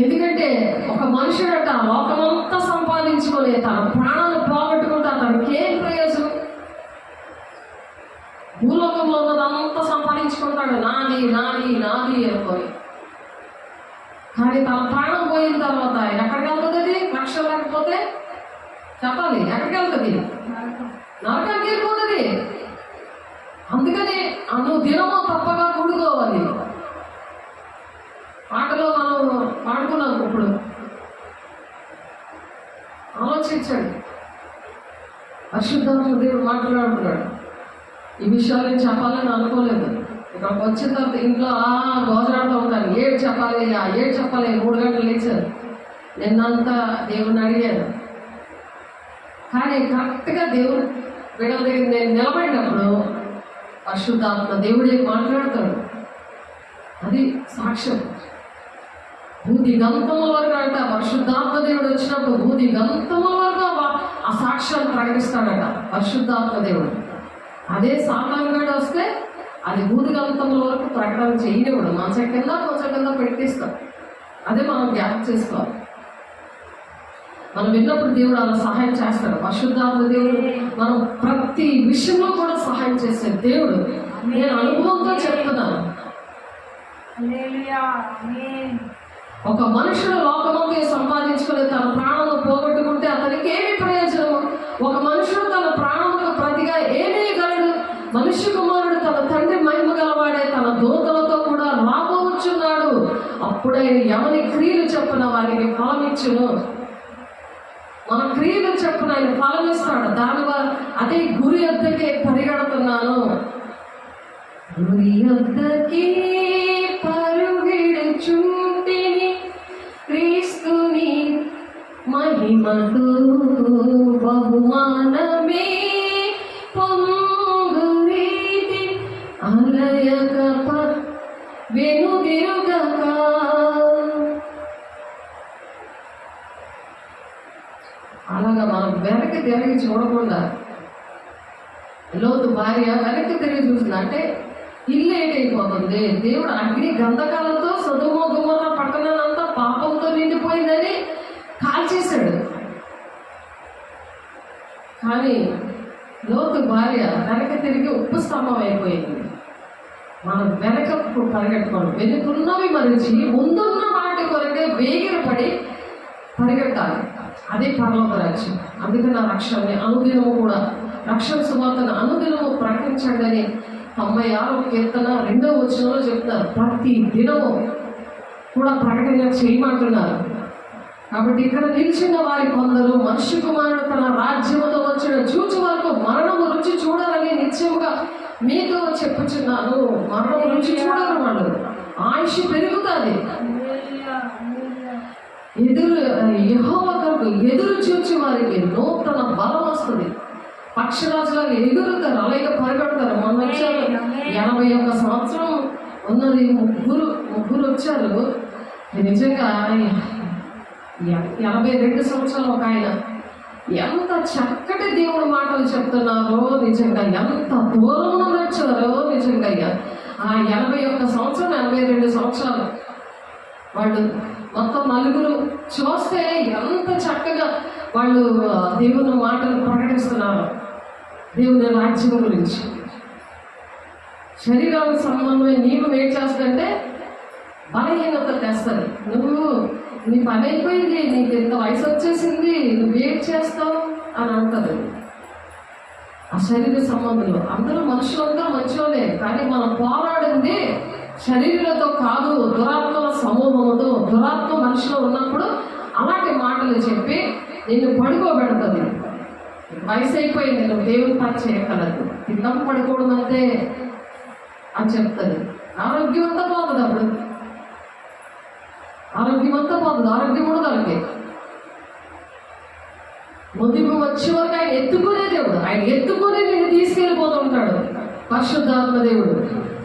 ఎందుకంటే ఒక మనుషుడట లోకమంతా సంపాదించుకొని తన ప్రాణాన్ని పోగొట్టుకుంటా తనకి ఏం ప్రయోజనం? భూలోకంలో ఉన్నదంతా సంపాదించుకుంటాడు, నాది నాది నాది అనుకోని. కానీ తన ప్రాణం పోయిన తర్వాత ఎక్కడికి వెళ్తుంది? అది రక్షణ లేకపోతే చెప్పాలి, ఎక్కడికి వెళ్తుంది? నరకానికి వెళ్ళిపోతుంది. అందుకని నువ్వు దినమో తప్పగా కూడుకోవాలి. పాటలో మనం పాడుకున్నాం. ఇప్పుడు ఆలోచించండి, పరిశుద్ధాత్మ దేవుడు మాట్లాడుతున్నాడు. ఈ విషయాలు నేను చెప్పాలని అనుకోలేదు. ఇక్కడికి వచ్చిన తర్వాత ఇంట్లో గోజరాడుతూ ఉంటాను, ఏడు చెప్పాలి 3 గంటలు లేచాను. నిన్నంతా దేవుడిని అడిగాను. కానీ కరెక్ట్గా దేవుడు వీళ్ళ దగ్గర నేను నిలబడినప్పుడు పరిశుద్ధాత్మ దేవుడే మాట్లాడతాడు. అది సాక్ష్యం. భూది గంతముల వరకు అంట పరిశుద్ధాత్మ దేవుడు వచ్చినప్పుడు భూది గంతముల వరకు ఆ సాక్ష్యాన్ని ప్రకటిస్తాడట పరిశుద్ధాత్మ దేవుడు. అదే సాతానుగాడు వస్తే అది భూది గంతముల వరకు ప్రకటన చేయనివ్వడు. కొంచెం కింద పెట్టిస్తాం. అదే మనం జ్ఞాపకం చేసుకోవాలి. మనం విన్నప్పుడు దేవుడు అలా సహాయం చేస్తాడు. పరిశుద్ధాత్మ దేవుడు మనం ప్రతి విషయంలో కూడా సహాయం చేసే దేవుడు. నేను అనుభవంతో చెప్తున్నాను. ఒక మనుషుడు లోకమంతా సంపాదించుకుని తన ప్రాణాలను పోగొట్టుకుంటే అతనికి ఏమి ప్రయోజనము? ఒక మనుషుడు తన ప్రాణములకు ప్రతిగా ఏమీ గలడు? మనుష్య కుమారుడు తన తండ్రి మహిమ గలవాడే తన దూతలతో కూడా రాబోచున్నాడు. అప్పుడే ఎవరి క్రియలు చెప్పున వారికి ఫలమిచ్చును. మన క్రియలు చెప్పున ఆయన ఫలమిస్తాడు. దానివల్ల అదే గురి వద్దకే పరిగెడుతున్నాను. గురి వద్దకి పరుగెడుచుంటిని క్రీస్తుని మహిమతో బహుమానమే పొంగురీతి అలయక వెనుదిరుగక. అలాగా మనం వెనక్కి తిరిగి చూడకుండా, లోతు భార్య వెనక్కి తిరిగి చూసింది. అంటే ఇల్లు ఏటైపోతుంది. దేవుడు అగ్ని గంధకాలతో సొదొమ గొమొర్రా పట్టణాలంతా పాపంతో నిండిపోయిందని కాల్చేశాడు. కానీ లోతు భార్య వెనక తిరిగి ఉప్పు స్తంభం అయిపోయింది. మనం వెనకకు పరిగెట్టుకోండి, వెనుకున్నవి మరిచి ముందున్న వాటి కొరకే వేగిరపడి పరిగెట్టాలి. అదే పరలోక రాజ్యం. అందుకే నా రక్షణని అనుదినము కూడా, రక్షణ సువార్తను అనుదినము ప్రకటించండి అని 96వ కీర్తన 2వ వచనంలో చెప్తున్నారు. ప్రతి దినము కూడా ప్రకటన చేయమంటున్నారు. కాబట్టి ఇక్కడ నిలిచిన వారి కొందరు మనుష్య కుమారుడు తన రాజ్యముతో వచ్చిన చూచు వరకు మరణము రుచి చూడాలని నిత్యముగా మీతో చెప్పుచున్నాను. మరణము రుచి చూడరు, వాళ్ళు ఆయుష్ పెరుగుతుంది. యెహోవాకు ఎదురు చూచి వారికి నూతన బలం వస్తుంది. పక్షరాజులాగా ఎగురుతారు, అలాగే పరిగెడతారు. మొన్న వచ్చారు 81 సంవత్సరం ఉన్నది, ముగ్గురు వచ్చారు. నిజంగా 82 సంవత్సరాలు ఒక ఆయన ఎంత చక్కటి దేవుడి మాటలు చెప్తున్నారో, నిజంగా ఎంత దూరం నుండి వచ్చారో. నిజంగా ఆ 81 సంవత్సరం 82 సంవత్సరాలు వాళ్ళు మొత్తం నలుగురు చూస్తే ఎంత చక్కగా వాళ్ళు దేవుని మాటలు ప్రకటిస్తున్నారు. దేవుని రాజ్యం గురించి శరీరానికి సంబంధమే నీవు ఏం చేస్తుందంటే బలహీనత తెస్తుంది. నీ పని అయిపోయింది, నీకు ఎంత వయసు వచ్చేసింది, నువ్వేం చేస్తావు అని అంటారు. ఆ శరీర సంబంధంలో అందరూ మనుషులంతా మంచోలే, కానీ మనం పోరాడింది శరీరాలతో కాదు, దురాత్మల సమూహంతో. దురాత్మ మనిషిలో ఉన్నప్పుడు అలాంటి మాటలు చెప్పి నిన్ను పడుకోబెడుతుంది. వయసు అయిపోయింది, నువ్వు దేవుని పని చేయగలదు, తిండం పడుకోవడం అంతే అని చెప్తుంది. ఆరోగ్యం అంతా పోతుంది, అప్పుడు ఆరోగ్యం అంతా పోతుంది, ఆరోగ్యం కూడా దానికి ముదిపు వచ్చే వరకు ఆయన ఎత్తుకునే దేవుడు. ఆయన ఎత్తుకుని నిన్ను తీసుకెళ్ళిపోతుంటాడు పరిశుద్ధాత్మ దేవుడు.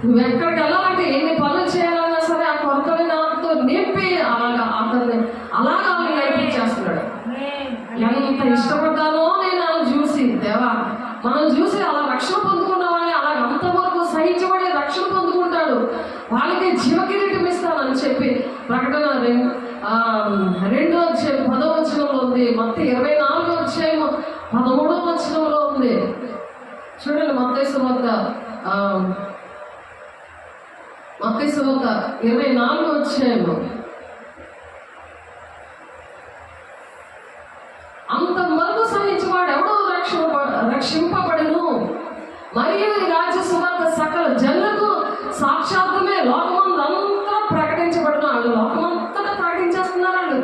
నువ్వు ఎక్కడికి వెళ్ళాలంటే ఎన్ని పనులు చేయాలన్నా సరే ఆ కొరతని నాతో నింపి అలాగా నడిపించేస్తున్నాడు. ఎంత ఇష్టపడ్డానో నేను అలా చూసి, దేవా మనం చూసి అలా రక్షణ పొందుకున్న వాళ్ళని అలా అంతవరకు సహించబడి రక్షణ పొందుకుంటాడు. వాళ్ళకి జీవకిరీటం ఇస్తానని చెప్పి ప్రకటన 2వ అధ్యాయం 10వ వచనంలో ఉంది. మత్తయి 24వ అధ్యాయం 13వ వచనంలో ఉంది. చూడండి, మత్తయి సువార్త 24వ అధ్యాయంలో అంతవరకు సహించేవాడు ఎవడో రక్షింపబడును, మరియు ఈ రాజ్య సువార్త సకల జనులకు సాక్షాత్మే లోకమంతా ప్రకటించబడును. వాళ్ళు లోకమంతా ప్రకటించేస్తున్నారు. వాళ్ళు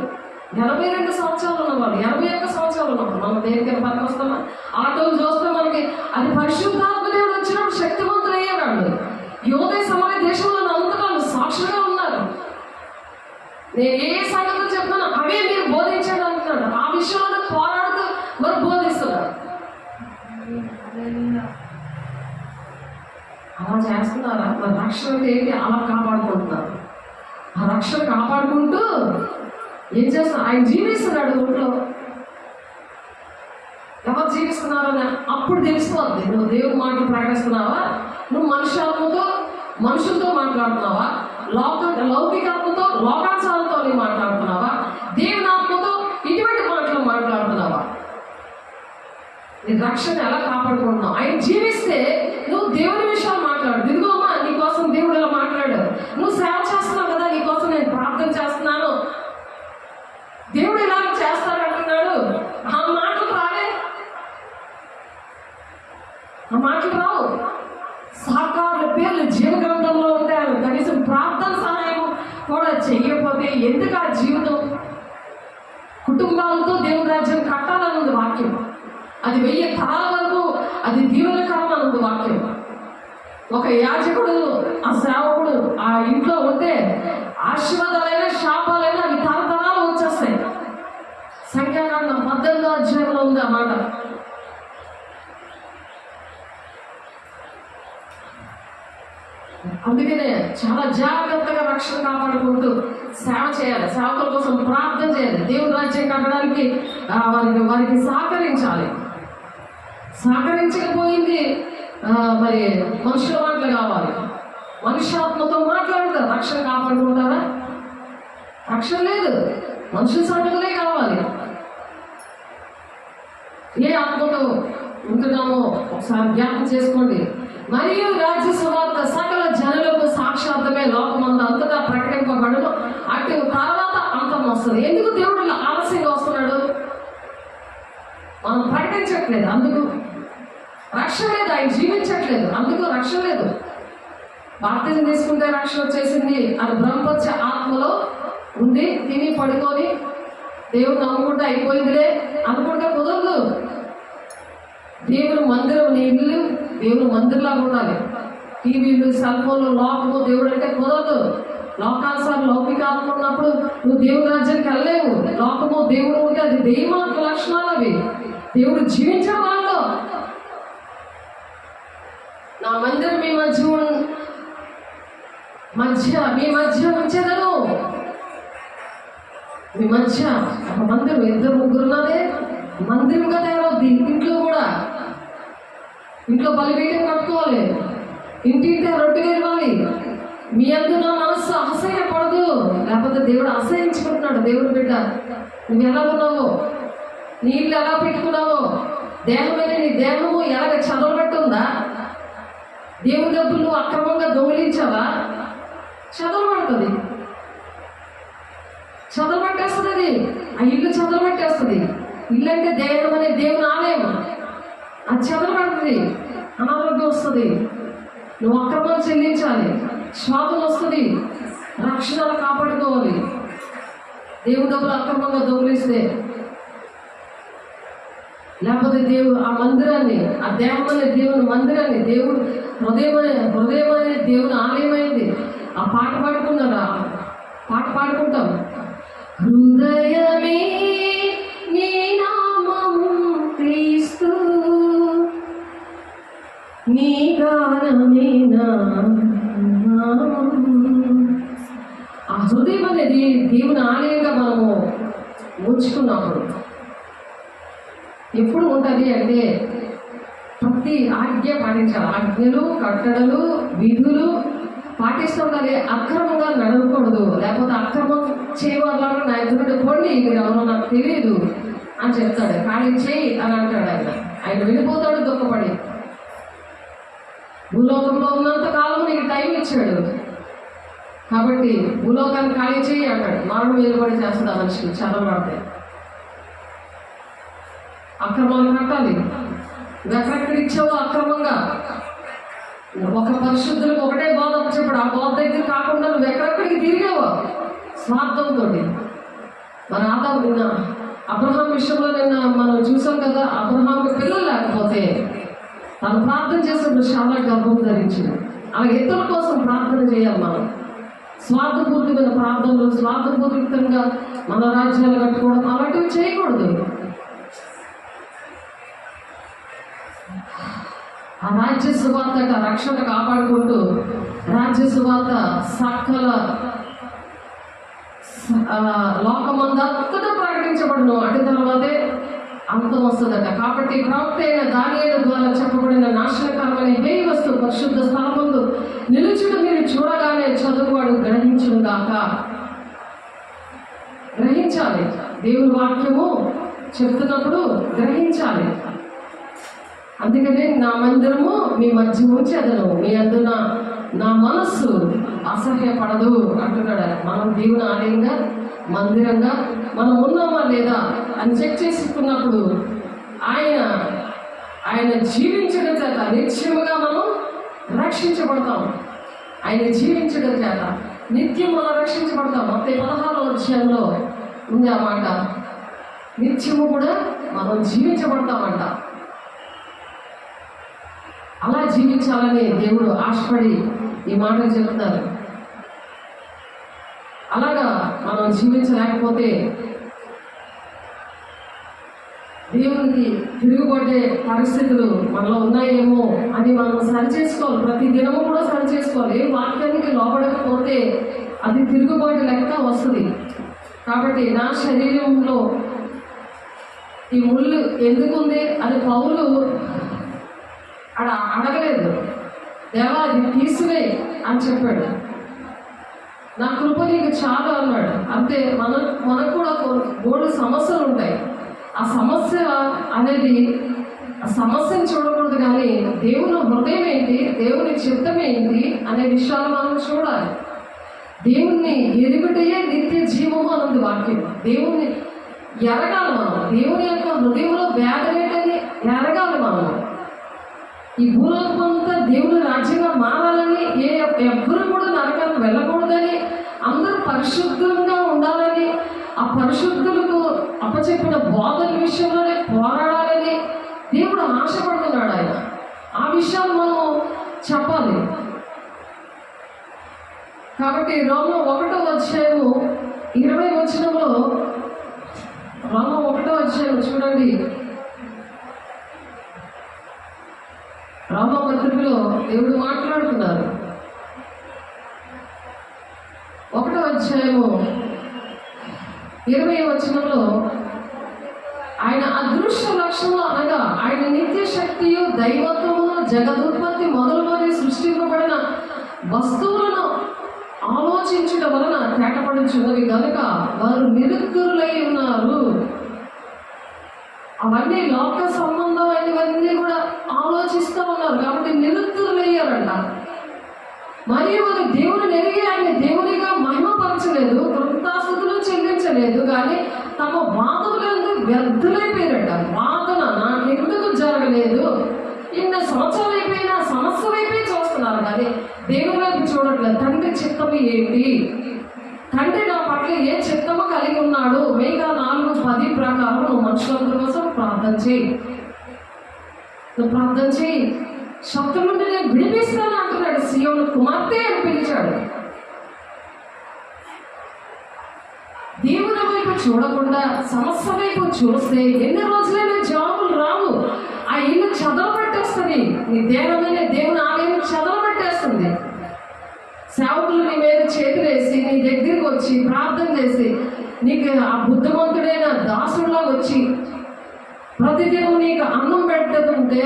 82 సంవత్సరాలు ఉన్నవాళ్ళు, 81 సంవత్సరాలు ఉన్నవాళ్ళు. మనం దేనికైనా పనికి వస్తామా? ఆటోలు చూస్తే మనకి అది పరిశుద్ధాత్మ దేవుడు వచ్చినప్పుడు శక్తివంతులు అయ్యారు. వాళ్ళు యోదయ సమయ దేశంలో అంతగా సాక్షులుగా ఉన్నారు. నేను ఏ సంగతి చెప్తానో అవే మీరు బోధించండి అంటున్నాడు. ఆ విషయంలో పోరాడుతూ మరి బోధిస్తున్నారు. అలా చేస్తున్నారా? మరి రక్షణ ఏంటి? అలా కాపాడుకుంటున్నారు. ఆ రక్షణ కాపాడుకుంటూ ఏం చేస్తున్నారు? ఆయన జీవిస్తున్నాడు ఊళ్ళో. ఎవరు జీవిస్తున్నారని అప్పుడు తెలిసిపోద్ది. నువ్వు దేవుని మాటలు ప్రకటిస్తున్నావా, నువ్వు మనుషులతో మాట్లాడుతున్నావా, లౌకికాత్మతో లోకాచారంతో మాట్లాడుతున్నావా, దేవుని ఆత్మతో ఇటువంటి మాటలు మాట్లాడుతున్నావా? నీ రక్షణ ఎలా కాపాడుకుంటున్నావు? ఆయన జీవిస్తే నువ్వు దేవుని విషయాలు మాట్లాడు. దిగువమ్మా, నీకోసం దేవుడు ఇలా మాట్లాడు. నువ్వు సేవ చేస్తున్నావు కదా, నీకోసం నేను ప్రార్థన చేస్తున్నాను, దేవుడు ఇలా చేస్తానంటున్నాడు. ఆ మాటలు రాలే, ఆ మాటలు రావు. సాకారుల పేర్లు జీవగ్రంథంలో ఉంటారు. కనీసం ప్రార్థన సహాయం కూడా చెయ్యకపోతే ఎందుకు ఆ జీవితం? కుటుంబాలతో దేవుని రాజ్యం కట్టాలన్నది వాక్యం. అది 1000 తరాల వరకు అది దీవెనకరం అన్నది వాక్యం. ఒక యాజకుడు, ఆ సేవకుడు ఆ ఇంట్లో ఉంటే ఆశీర్వాదాలైనా శాపాలైనా అవి తరతరాలు వచ్చేస్తాయి. సంఖ్యాకాండం 18వ అధ్యాయంలో ఉంది ఆ మాట. అందుకనే చాలా జాగ్రత్తగా రక్షణ కాపాడుకుంటూ సేవ చేయాలి. సేవకుల కోసం ప్రార్థన చేయాలి. దేవుని రాజ్యం కట్టడానికి వారికి సహకరించాలి. సహకరించకపోయింది మరి మనుషుల మాటలు కావాలి. మనుష్యాత్మతో మాట్లాడతారు. రక్షణ కాపాడుకుంటారా? రక్షణ లేదు. మనుషుల సంగతులే కావాలి. ఏ ఆత్మతో ఉంటున్నామో ఒకసారి జ్ఞాపకం చేసుకోండి. మరియు రాజ్య సువార్త సకల జనులకు సాక్షాత్మే లోకమంతా అంతటా ప్రకటింపబడును. అటు తర్వాత అంతం వస్తుంది. ఎందుకు దేవుడు ఆలస్యంగా వస్తున్నాడు? మనం ప్రకటించట్లేదు, అందుకు రక్షణ లేదు. ఆయన జీవించట్లేదు, అందుకు రక్షణ లేదు. బాప్తిజం తీసుకుంటే రక్షణ వచ్చేసింది అని బ్రహ్మపచ్చ ఆత్మలో ఉంది. తిని పడుకొని దేవుడు నమ్ముకుంటే అయిపోయిందిలే అనుకుంటే కుదరదు. దేవుడు మందిరం, నీ ఇల్లు దేవుడు మందిరంలాగా ఉండాలి. టీవీలు, సెల్ ఫోన్లు, లోకము దేవుడు అంటే కుదరదు. లోకానుసారం లౌకికాత్మ ఉన్నప్పుడు నువ్వు దేవుడి రాజ్యానికి వెళ్ళలేవు. లోకము దేవుడు ఉంటే అది దైవాత్మ లక్షణాలు. అవి దేవుడు జీవించడం వాళ్ళు. నా మందిరం మీ మధ్య ఉంచేదను. మీ మధ్య ఒక మందిరం, ఇద్దరు ముగ్గురు ఉన్నదే మందిరంగా తయారవుద్ది. ఇంట్లో కూడా, ఇంట్లో బలిపీఠం కట్టుకోవాలి. ఇంటింటే రొట్టె ఇవ్వాలి. మీ అందు నా మనస్సు అసహ్యపడదు. లేకపోతే దేవుడు అసహ్యించుకుంటున్నాడు. దేవుడు బిడ్డ, నువ్వు ఎలా ఉన్నావో, నీ ఇల్లు ఎలా పెట్టుకున్నావో, దేహమైన నీ దేహము ఎలాగ చదవబట్టుందా? దేవుని డబ్బులు నువ్వు అక్రమంగా దొంగిలించావా? చదవబడుతుంది, చదవబట్టేస్తుంది. అది ఆ ఇల్లు చదవబట్టేస్తుంది. ఇల్లు అంటే దేహం అనే దేవుని ఆలయం. అది చదవబడుతుంది. అనారోగ్యం వస్తుంది. నువ్వు అక్రమం చెల్లించాలి. శాపం వస్తుంది. రక్షణ కాపాడుకోవాలి. దేవుని డబ్బులు అక్రమంగా దొంగిలిస్తే, లేకపోతే దేవుడు ఆ మందిరాన్ని, ఆ దేహం అనే దేవుని మందిరాన్ని, దేవుడు హృదయం అనే దేవుని ఆలయమైంది. ఆ పాట పాడుకున్నారా? పాట పాడుకుంటాం. హృదయమే నీ నామము క్రీస్తు, నీ గానమే నా నామం. ఆ హృదయం అనేది దేవుని ఆలయంగా మనము ఉంచుకున్నప్పుడు ఎప్పుడు ఉంటుంది అంటే ప్రతి ఆజ్ఞ పాటించాలి. ఆజ్ఞలు, కట్టడలు, విధులు పాటిస్తూ ఉండాలి. అక్రమంగా నడవకూడదు. లేకపోతే అక్రమం చేయవాళ్ళని నా ఎదురుంటే పోండి, మీరు ఎవరో నాకు తెలియదు అని చెప్తాడు. ఖాళీ చేయి అని అంటాడు. ఆయన వెళ్ళిపోతాడు దుఃఖపడి. భూలోకంలో ఉన్నంత కాలం నీకు టైం ఇచ్చాడు కాబట్టి భూలోకాన్ని ఖాళీ చేయి అంటాడు. మరణం వెలుబడి చేస్తుంది ఆ మనిషికి చదవబడితే. అక్రమాలు కట్టాలి. ఎక్కడెక్కడ ఇచ్చావో అక్రమంగా ఒక పరిశుద్ధులకు ఒకటే బోధ చెప్పాడు. ఆ బోధ దగ్గర కాకుండా నువ్వు ఎక్కడెక్కడికి తిరిగావో స్వార్థంతో. మరి ఆదాము నిన్న అబ్రహాం విషయంలో నిన్న మనం చూసాం కదా. అబ్రహాంకి పిల్లలు లేకపోతే తను ప్రార్థన చేసినప్పుడు చాలా గర్భం ధరించింది. అలాగే ఇతరుల కోసం ప్రార్థన చేయాలి. మనం స్వార్థపూరితమైన ప్రార్థనలు, స్వార్థపూరితంగా మన రాజ్యాలు కట్టుకోవడం అలాంటివి చేయకూడదు. ఆ రాజ్య సువార్త రక్షణ కాపాడుకుంటూ రాజ్య సువార్త సకల లోకమందంతటా ప్రకటించబడును. అటు తర్వాతే అంతం వస్తుందట. కాబట్టి ప్రవక్త అయిన దానియేలు ద్వారా చెప్పబడిన నాశనకరమైన హే వస్తువు పరిశుద్ధ స్థలమందు నిలుచుడు మీరు చూడగానే చదువువాడు గ్రహించును గాక. గ్రహించాలి. దేవుని వాక్యము చెప్తున్నప్పుడు గ్రహించాలి. అందుకనే నా మందిరము మీ మధ్య ఉంచేదను, మీ అందున నా మనస్సు అసహ్యపడదు అంటున్నాడు. మనం దేవుని ఆలయంగా, మందిరంగా మనం ఉన్నామా లేదా అని చెక్ చేసుకున్నప్పుడు ఆయన జీవించడం చేత నిత్యముగా మనం రక్షించబడతాం. ఆయన జీవించడం చేత నిత్యం మనం రక్షించబడతాం. మొత్తం 16వ అధ్యాయంలో ఉంది ఆ మాట. నిత్యము కూడా మనం జీవించబడతామంట. అలా జీవించాలని దేవుడు ఆశపడి ఈ మాటలు చెప్తున్నారు. అలాగా మనం జీవించలేకపోతే దేవునికి తిరుగుబడే పరిస్థితులు మనలో ఉన్నాయేమో అని మనం సరిచేసుకోవాలి. ప్రతి దినము కూడా సరిచేసుకోవాలి. ఏ వాక్యానికి లోబడకపోతే అది తిరుగుబాటు లెక్క వస్తుంది. కాబట్టి నా శరీరంలో ఈ ముళ్ళు ఎందుకుంది అని పౌలు ఆడ అడగలేదు, దేవా అది తీసివేయి అని చెప్పాడు. నా కృప నీకు చాలు అన్నాడు. అంతే. మనకు కూడా మూడు సమస్యలు ఉంటాయి. ఆ సమస్య అనేది ఆ సమస్యను చూడకూడదు, కానీ దేవుని హృదయం ఏంటి, దేవుని చిత్తం ఏంటి అనే విషయాలు మనం చూడాలి. దేవుణ్ణి ఎరుగుటయే నిత్య జీవము అన్నది వాక్యం. దేవుణ్ణి ఎరగాలి మనం. దేవుని యొక్క హృదయంలో వేదనేటని ఎరగాలి మనం. ఈ భూలోకం అంతా దేవుని రాజ్యంగా మారాలని, ఎవ్వరు కూడా నరకానికి వెళ్ళకూడదని, అందరూ పరిశుద్ధంగా ఉండాలని, ఆ పరిశుద్ధులకు అప్పచెప్పిన బోధన విషయంలోనే పోరాడాలని దేవుడు ఆశపడుతున్నాడు. ఆయన ఆ విషయాలు మనం చెప్పాలి. కాబట్టి రోమ 1వ అధ్యాయము 20వ వచనంలో, రోమ 1వ అధ్యాయం చూడండి. రోమ పత్రికలో దేవుడు మాట్లాడుతున్నారు. 1వ అధ్యాయము 20వ వచనంలో, ఆయన అదృశ్య లక్షణంలో అనగా ఆయన నిత్య శక్తియు దైవత్వమును జగదుత్పత్తి మొదలుకొని సృష్టింపబడిన వస్తువులను ఆలోచించుట వలన తేటపడుచున్నవి కనుక వారు నిరుద్ధరులై ఉన్నారు. అవన్నీ లోక సంబంధమైనవన్నీ కూడా ఆలోచిస్తూ ఉన్నారు కాబట్టి నిరుద్ధరులయ్యారంట. మరియు వారు దేవుని ఎరిగి ఆయన దేవునిగా మహిమపరచలేదు, కృతాస్తుతులు చెల్లించలేదు, కానీ తమ వాదనలందు వ్యర్థులైపోయారట. వాదన నాకెందుకు జరగలేదు, ఇన్న సంవత్సరాలు అయిపోయినా సమస్య వైపే చూస్తున్నారు, కానీ దేవుని వైపు చూడట్లేదు. తండ్రి చిత్తము ఏంటి, తండ్రి నా పట్ల ఏ చిత్తము కలిగి ఉన్నాడు. మేఘా 4:10 ప్రకారం నువ్వు మనుషులందరి కోసం ప్రార్థన చేయి, నువ్వు ప్రార్థన చేయి, శత్రువు నుండి నేను విడిపిస్తాను అంటున్నాడు. సియోను కుమార్తె అని పిలిచాడు. దేవుని వైపు చూడకుండా సమస్య వైపు చూస్తే ఎన్ని రోజులైనా జాబులు రావు. ఆ ఇల్లు చదవబట్టేస్తుంది. నీ దేహమైన దేవుని ఆలయం చదవబట్టేస్తుంది. సేవకులు నీ మీద చేతులేసి నీ దగ్గరికి వచ్చి ప్రార్థన చేసి నీకు ఆ బుద్ధిమంతుడైన దాసుడిలా వచ్చి ప్రతిదినం నీకు అన్నం పెడుతుంటే,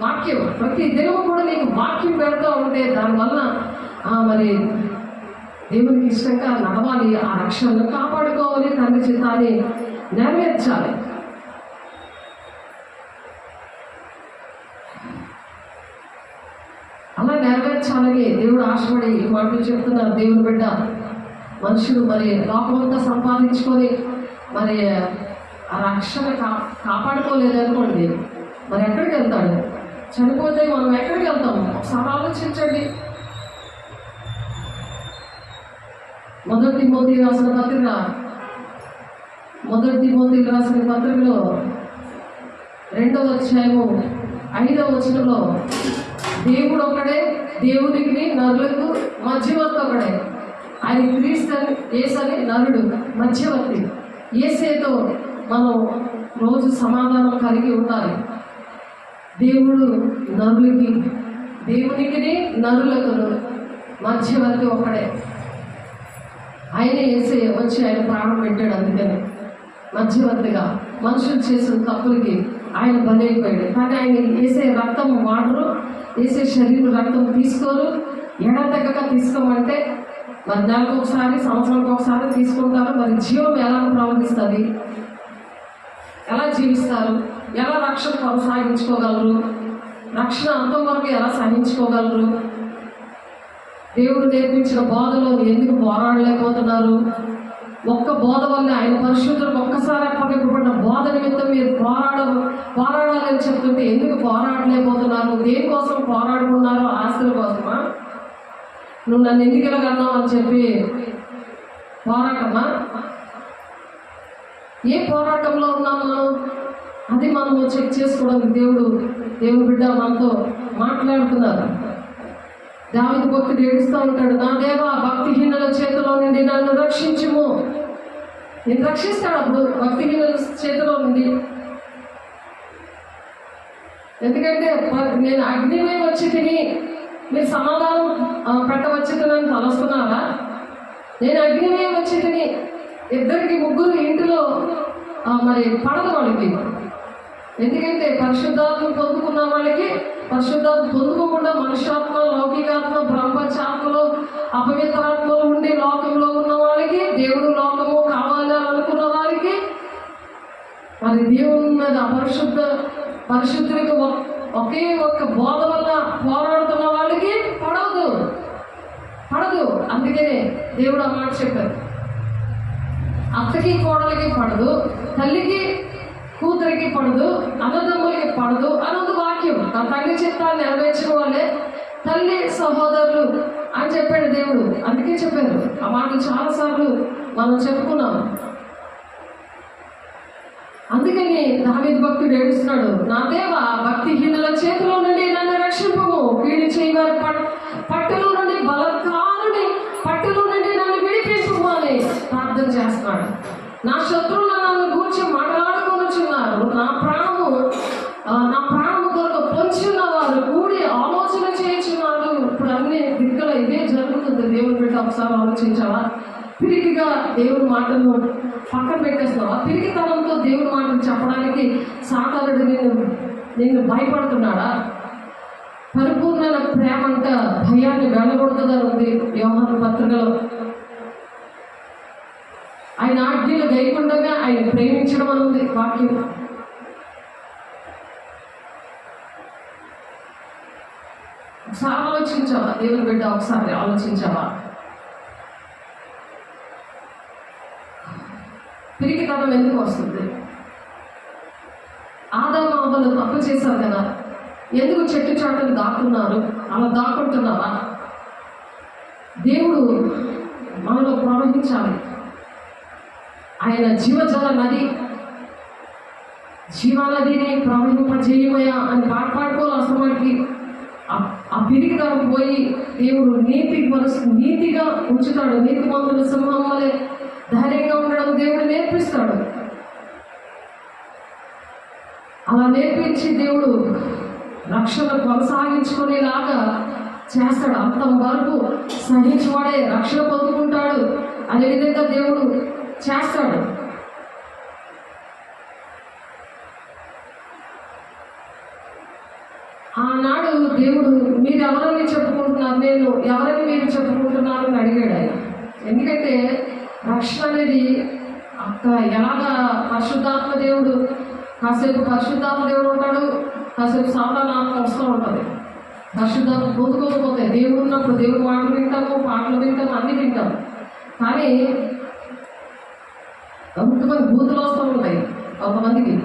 వాక్యం ప్రతి దినము కూడా నీకు వాక్యం పెడుతూ ఉంటే, దానివల్ల మరి దేవునికి ఇష్టంగా నడవాలి, ఆ రక్షణను కాపాడుకోవాలి, తండ్రి చిత్తాన్ని నెరవేర్చాలి. అలా నెరవేర్చాలని దేవుడు ఆశపడి మాటలు చెప్తున్నారు. దేవుని బిడ్డ మనుషుడు మరి లోకమంతా సంపాదించుకొని మరి ఆ రక్షణ కాపాడుకోలేదనుకోండి, మరి ఎక్కడికి వెళ్తాడు? చనిపోతే మనం ఎక్కడికి వెళ్తాము? ఒకసారి ఆలోచించండి. 1 తిమోతికి రాసిన పత్రిక 1 తిమోతికి రాసిన పత్రికలో 2వ అధ్యాయము 5వ వచనంలో, దేవుడు ఒకడే, దేవునికి నరులకు మధ్యవర్తి ఒకడే. ఆయన క్రీస్తు యేసని నరుడు మధ్యవర్తి. యేసేతో మనం రోజు సమాధానం కలిగి ఉండాలి. దేవుడు నరులకి, దేవునికి నరులకు మధ్యవర్తి ఒకడే. ఆయన యేసే వచ్చి ఆయన ప్రాణం పెట్టాడు. అందుకని మధ్యవర్తిగా మనుషులు చేసిన తప్పులకి ఆయన బలైపోయాడు. కానీ ఆయన యేసే రక్తం వాడరు, యేసే శరీరం రక్తం తీసుకోరు. ఎడతెగక తీసుకోమంటే మరి నెలకు ఒకసారి, సంవత్సరానికి ఒకసారి తీసుకుంటారు. మరి జీవం ఎలా ప్రవర్తిస్తుంది, ఎలా జీవిస్తారు, ఎలా రక్షణ కొనసాగించుకోగలరు, రక్షణ అంతం వరకు ఎలా సహించుకోగలరు, దేవుడు నేర్పించిన బోధలో ఎందుకు పోరాడలేకపోతున్నారు? ఒక్క బోధ వల్ల ఆయన పరిశుద్ధులకు ఒక్కసారి అప్పగింపబడిన బోధ నిమిత్తం మీరు పోరాడాలని చెప్తుంటే ఎందుకు పోరాడలేకపోతున్నారు? దేనికోసం పోరాడుకున్నారు? ఆస్తుల కోసమా? నువ్వు నన్ను ఎందుకు ఇలాగన్నావు అని చెప్పి పోరాటమా? ఏ పోరాటంలో ఉన్నాం మనం? అది మనము చెక్ చేసుకోవడానికి దేవుడు బిడ్డ మనతో మాట్లాడుతున్నారు. దావీదు భక్తుడు ఏడుస్తూ ఉంటాడు, నా దేవా భక్తిహీనుల చేతిలో నుండి నన్ను రక్షించుము. నేను రక్షిస్తాడు అప్పుడు భక్తిహీనుల చేతిలో నుండి. ఎందుకంటే నేను అగ్నిమై వచ్చి తిని మీరు సమాధానం పెట్టవచ్చి తినని తలస్తున్నారా? నేను అగ్నిమై వచ్చి తిని 2 3 ఇంటిలో మరి పడదు వాడికి. ఎందుకంటే పరిశుద్ధాత్మ పొందుకున్న వాళ్ళకి, పరిశుద్ధాత్మ పొందుకోకుండా మనుష్యాత్మ, లౌకికాత్మ, బ్రహ్మచాత్మలో, అపవిత్రాత్మలో ఉండి లోకంలో ఉన్న వాళ్ళకి, దేవుడు లోకము కావాలి అనుకున్న వారికి, మరి దేవుని మీద పరిశుద్ధులకు ఒకే ఒక్క బోధ వల్ల పోరాడుతున్న వాళ్ళకి పడదు. అందుకనే దేవుడు ఆ మాట చెప్పారు, అత్తకి కోడలికి పడదు, తల్లికి కూతురికి పడదు, అన్నదమ్ములకి పడదు అన్నది వాక్యం. ఆ తండ్రి చిత్తాన్ని నెరవేర్చిన వాళ్ళే తల్లి సహోదరులు అని చెప్పాడు దేవుడు. అందుకే చెప్పారు ఆ మాటలు చాలాసార్లు మనం చెప్పుకున్నాం. అందుకని దావీదు భక్తుడు ఏడుస్తున్నాడు, నా దేవా భక్తిహీనుల చేతిలో నుండి నన్ను రక్షింపము, కీడు చేయవారి పట్టులో నుండి, బలత్కారుని పట్టులో నుండి నన్ను విడిపించము అని ప్రార్థన చేస్తున్నాడు. నా శత్రువులు నన్ను గూర్చి మాట్లాడుకొనుచున్నారు, నా ప్రాణము కొరకు పొంచి ఉన్నవారు కూడి ఆలోచన చేయించున్నారు. ఇప్పుడు అన్ని దిక్కులో ఇదే జరుగుతుంది. దేవుని బిడ్డ ఒకసారి ఆలోచించావా? పిరికిగా దేవుని మాటలను పక్కన పెట్టేస్తున్నావా? పిరికితనంతో దేవుని మాటలు చెప్పడానికి సాతానుడు నిన్ను భయపడుతున్నాడా? పరిపూర్ణ ప్రేమ అంట భయాన్ని వెళ్ళగొడుతుందని ఉంది యోహాను పత్రికలో. ఆయన ఆజ్ఞలు గైకుండగా ఆయన ప్రేమించడం అని ఉంది వాక్యం. ఒకసారి ఆలోచించావా? దేవుని బిడ్డ ఒకసారి ఆలోచించావా? పిరికితనం ఎందుకు వస్తుంది? ఆదాము అవ్వలు తప్పు చేశారు కదా, ఎందుకు చెట్టు చాటును దాక్కున్నారు? అలా దాక్కుంటున్నావా? దేవుడు మనలో ప్రవహించాలి. ఆయన జీవజల నది, జీవనదిని ప్రవహింపజేయమయ్యా అని పాడుకోవాలి. అసలు మనకి ఆ పిరికితనం పోయి దేవుడు నీతిగా ఉంచుతాడు. నీతిమంతుల సింహం వలె ధైర్యంగా ఉండడం దేవుడు నేర్పిస్తాడు. అలా నేర్పించి దేవుడు రక్షణ కొనసాగించుకునేలాగా చేస్తాడు. అంతం వరకు సహించువాడే రక్షణ పొందుకుంటాడు. అదేవిధంగా దేవుడు చేస్తాడు. ఆనాడు దేవుడు మీరు ఎవరని చెప్పుకుంటున్నారు, నేను ఎవరని మీరు చెప్పుకుంటున్నారు అని అడిగాడు ఆయన. ఎందుకంటే రక్షణ అనేది ఎలాగా పరిశుద్ధాత్మ దేవుడు, కాసేపు పరిశుద్ధాత్మ దేవుడు ఉంటాడు, కాసేపు సాతానాత్మ వస్తూ ఉంటుంది. పరిశుద్ధాత్మ పొందుకోకపోతే దేవుడు ఉన్నప్పుడు దేవుడు మాటలు వింటాము, పాటలు వింటాము, అన్నీ వింటాము. కానీ కొంతమంది బూతులు వస్తూ ఉంటాయి. కొంతమందికి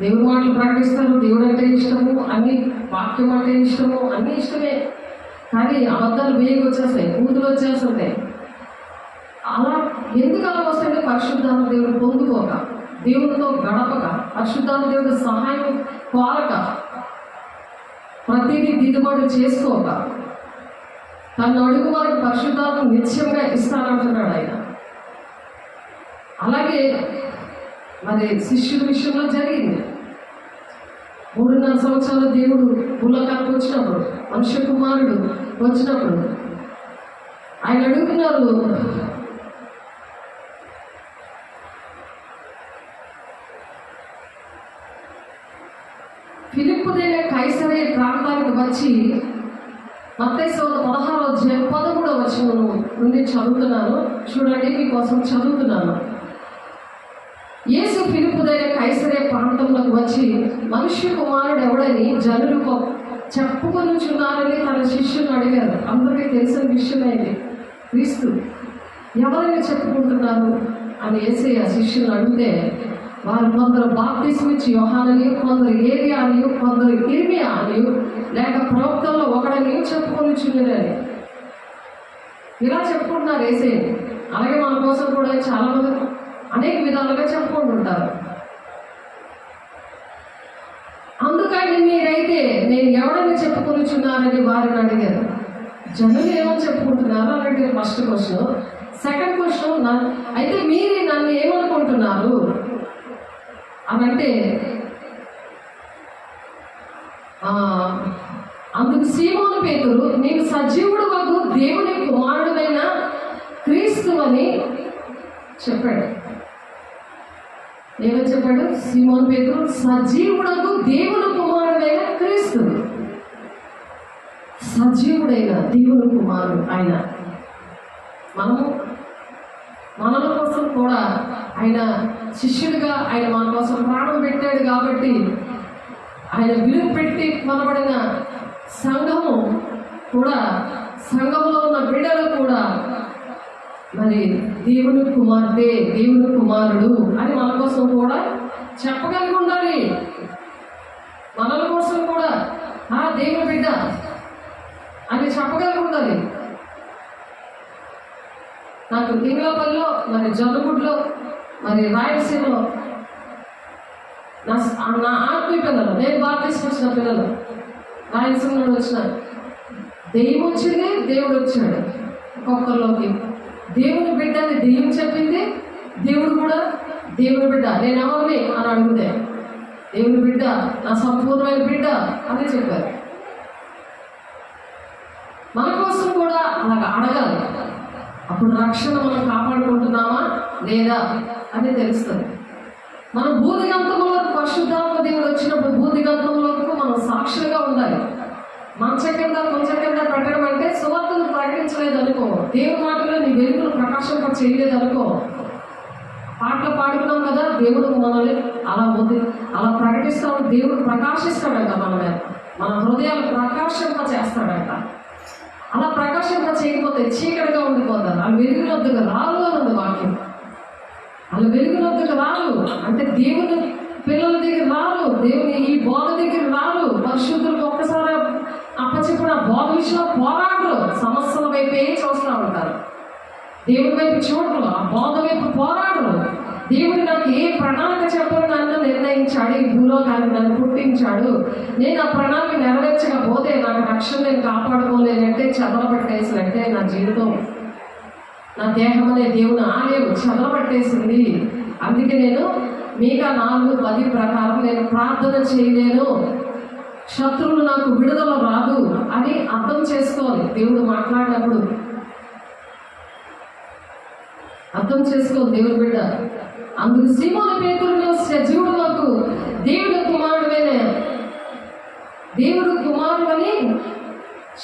దేవుడి మాటలు ప్రకటిస్తారు, దేవుడు అంటే ఇష్టము, అన్ని వాక్యం అంటే ఇష్టము, అన్నీ ఇష్టమే. కానీ అబద్ధాలు వేయకు వచ్చేస్తాయి, బూతులు వచ్చేస్తుంటాయి. అలా ఎందుకు అలా వస్తుంటే పరిశుద్ధాత్మ దేవుడు పొందుకోక, దేవుడితో గడపక, పరిశుద్ధాత్మ దేవుడు సహాయం కోరక, ప్రతిదీ దిద్దుబాటు చేసుకోక, తను అడుగు వారికి పరిశుద్ధాత్మ నిత్యంగా ఇస్తానంటున్నాడు ఆయన. అలాగే మరి శిష్యుల విషయంలో జరిగింది. 3.5 సంవత్సరాలు దేవుడు భూలోకానికి వచ్చినప్పుడు, మనుష్య కుమారుడు వచ్చినప్పుడు ఆయన అడుగుతున్నారు, ఫిలిప్పు దగ్గర కైసరయ ప్రాంతానికి వచ్చి మత్తయి సువార్త 16వ అధ్యాయం 13వ వచనం నుండి చదువుతున్నాను. చూడండి, మీకోసం చదువుతున్నాను. యేసు ఫిలిప్పు దగ్గర కైసరయ ప్రాంతంలోకి వచ్చి మనుష్య కుమారుడు ఎవడని జనులు చెప్పుకొనుచున్నారని తన శిష్యులను అడిగారు. అందరికీ తెలిసిన విషయమే ఇది. క్రీస్తు ఎవరైనా చెప్పుకుంటున్నారు అని యేసయ్య శిష్యులను అడిగితే వారు కొందరు బాప్తిస్మ ఇచ్చి యోహానని, కొందరు ఏలియా అని, కొందరు ఇర్మియా అని, లేక ప్రవక్తల్లో ఒకడని చెప్పుకొనిచున్నారని ఇలా చెప్పుకుంటున్నారు యేసయ్య. అలాగే మన కోసం కూడా చాలామంది అనేక విధాలుగా చెప్పుకుంటుంటారు. అందుకని మీరైతే నేను ఎవడని చెప్పుకొనిచున్నారని వారిని అడిగారు. జనులు ఏమని చెప్పుకుంటున్నారు అలాంటి ఫస్ట్ క్వశ్చన్. సెకండ్ క్వశ్చన్, అయితే మీరు నన్ను ఏమనుకుంటున్నారు అని అంటే, అందుకు సీమోను పేతురు, నీవు సజీవుడు వగు దేవుని కుమారుడైన క్రీస్తు అని చెప్పాడు. ఏమని చెప్పాడు? సీమోను పేతురు, సజీవుడకు దేవుని కుమారుడైన క్రీస్తు. సజీవుడైన దేవుని కుమారుడు ఆయన. మనల కోసం కూడా ఆయన శిష్యుడిగా ఆయన మన కోసం ప్రాణం పెట్టాడు కాబట్టి ఆయన విలువ పెట్టి కొనబడిన సంఘము కూడా, సంఘంలో ఉన్న బిడ్డలు కూడా మరి దేవుని కుమార్తె, దేవుని కుమారుడు అని మన కోసం కూడా చెప్పగలిగి ఉండాలి. మనల కోసం కూడా దేవుని బిడ్డ అని చెప్పగలిగి ఉండాలి. నాకు ఇంగ్లపల్లిలో, మరి జొన్నగుడ్లో, మరి రాయలసీమలో నా ఆత్మీయ పిల్లలు, నేను బాప్టిస్ట్ వచ్చిన పిల్లలు రాయలసీమ నుండి వచ్చినారు. దెయ్యం వచ్చింది, దేవుడు వచ్చాడు ఒక్కొక్కరిలోకి. దేవుని బిడ్డ అని దెయ్యం చెప్పింది, దేవుడు కూడా దేవుని బిడ్డ నేను ఎవరిని అని అడిగితే దేవుని బిడ్డ, నా సంపూర్ణమైన బిడ్డ అని చెప్పారు. మన కోసం కూడా అలాగ అడగాలి. అప్పుడు రక్షణ మనం కాపాడుకుంటున్నామా లేదా అని తెలుస్తుంది. మనం భూదిగంతంలోకి పరిశుద్ధాత్మ దేవుడు వచ్చినప్పుడు భూదిగంతంలోకి మనం సాక్షులుగా ఉండాలి. మంచం కింద పెట్టడం అంటే సువార్తను ప్రకటించలేదు అనుకో, దేవుని మాటలో నీ వెలుగును ప్రకాశింప చేయలేదు అనుకో. పాటలు పాడుకున్నాం కదా, దేవుడు మనల్ని అలా ప్రకటిస్తాం, దేవుడు ప్రకాశిస్తాడంట మన మీద, మన హృదయాలు ప్రకాశింప చేస్తాడంట. అలా ప్రకాశింప చేయకపోతే చీకటిగా ఉండిపోతారు. ఆ వెలుగునొద్దుకు రాలు అని ఉంది వాక్యం. అలా వెలుగునొద్దుకు రాలు అంటే దేవుని పిల్లల దగ్గర రారు, దేవుని ఈ బోధ దగ్గర రారు. పరిశుద్ధులకు ఒక్కసారి అప్పచెప్పుడు ఆ బోధ విషయంలో పోరాడరు, సమస్యల వైపే చూస్తూ ఉంటారు. దేవుడి వైపు చూడరు, ఆ బోధ వైపు పోరాడరు. దేవుడు నాకు ఏ ప్రణాళిక చెప్పని నన్ను నిర్ణయించాడు, ఈ భూలోకాన్ని నన్ను పుట్టించాడు, నేను ఆ ప్రణాళిక నెరవేర్చకపోతే నాకు రక్షణ నేను కాపాడుకోలేనంటే, చెదలబట్టేసినట్టే నా జీవితం, నా దేహం అనే దేవుని ఆలయం చెదలబట్టేసింది. అందుకే నేను మీకా 4:10 ప్రకారం నేను ప్రార్థన చేయలేను, శత్రువులు నాకు విడుదల రాదు అని అర్థం చేసుకోవాలి. దేవుడు మాట్లాడినప్పుడు అర్థం చేసుకోవాలి దేవుని బిడ్డ. అందుకు సీమోను పేతురును సజీవుడులకు దేవుడు కుమారుడు అని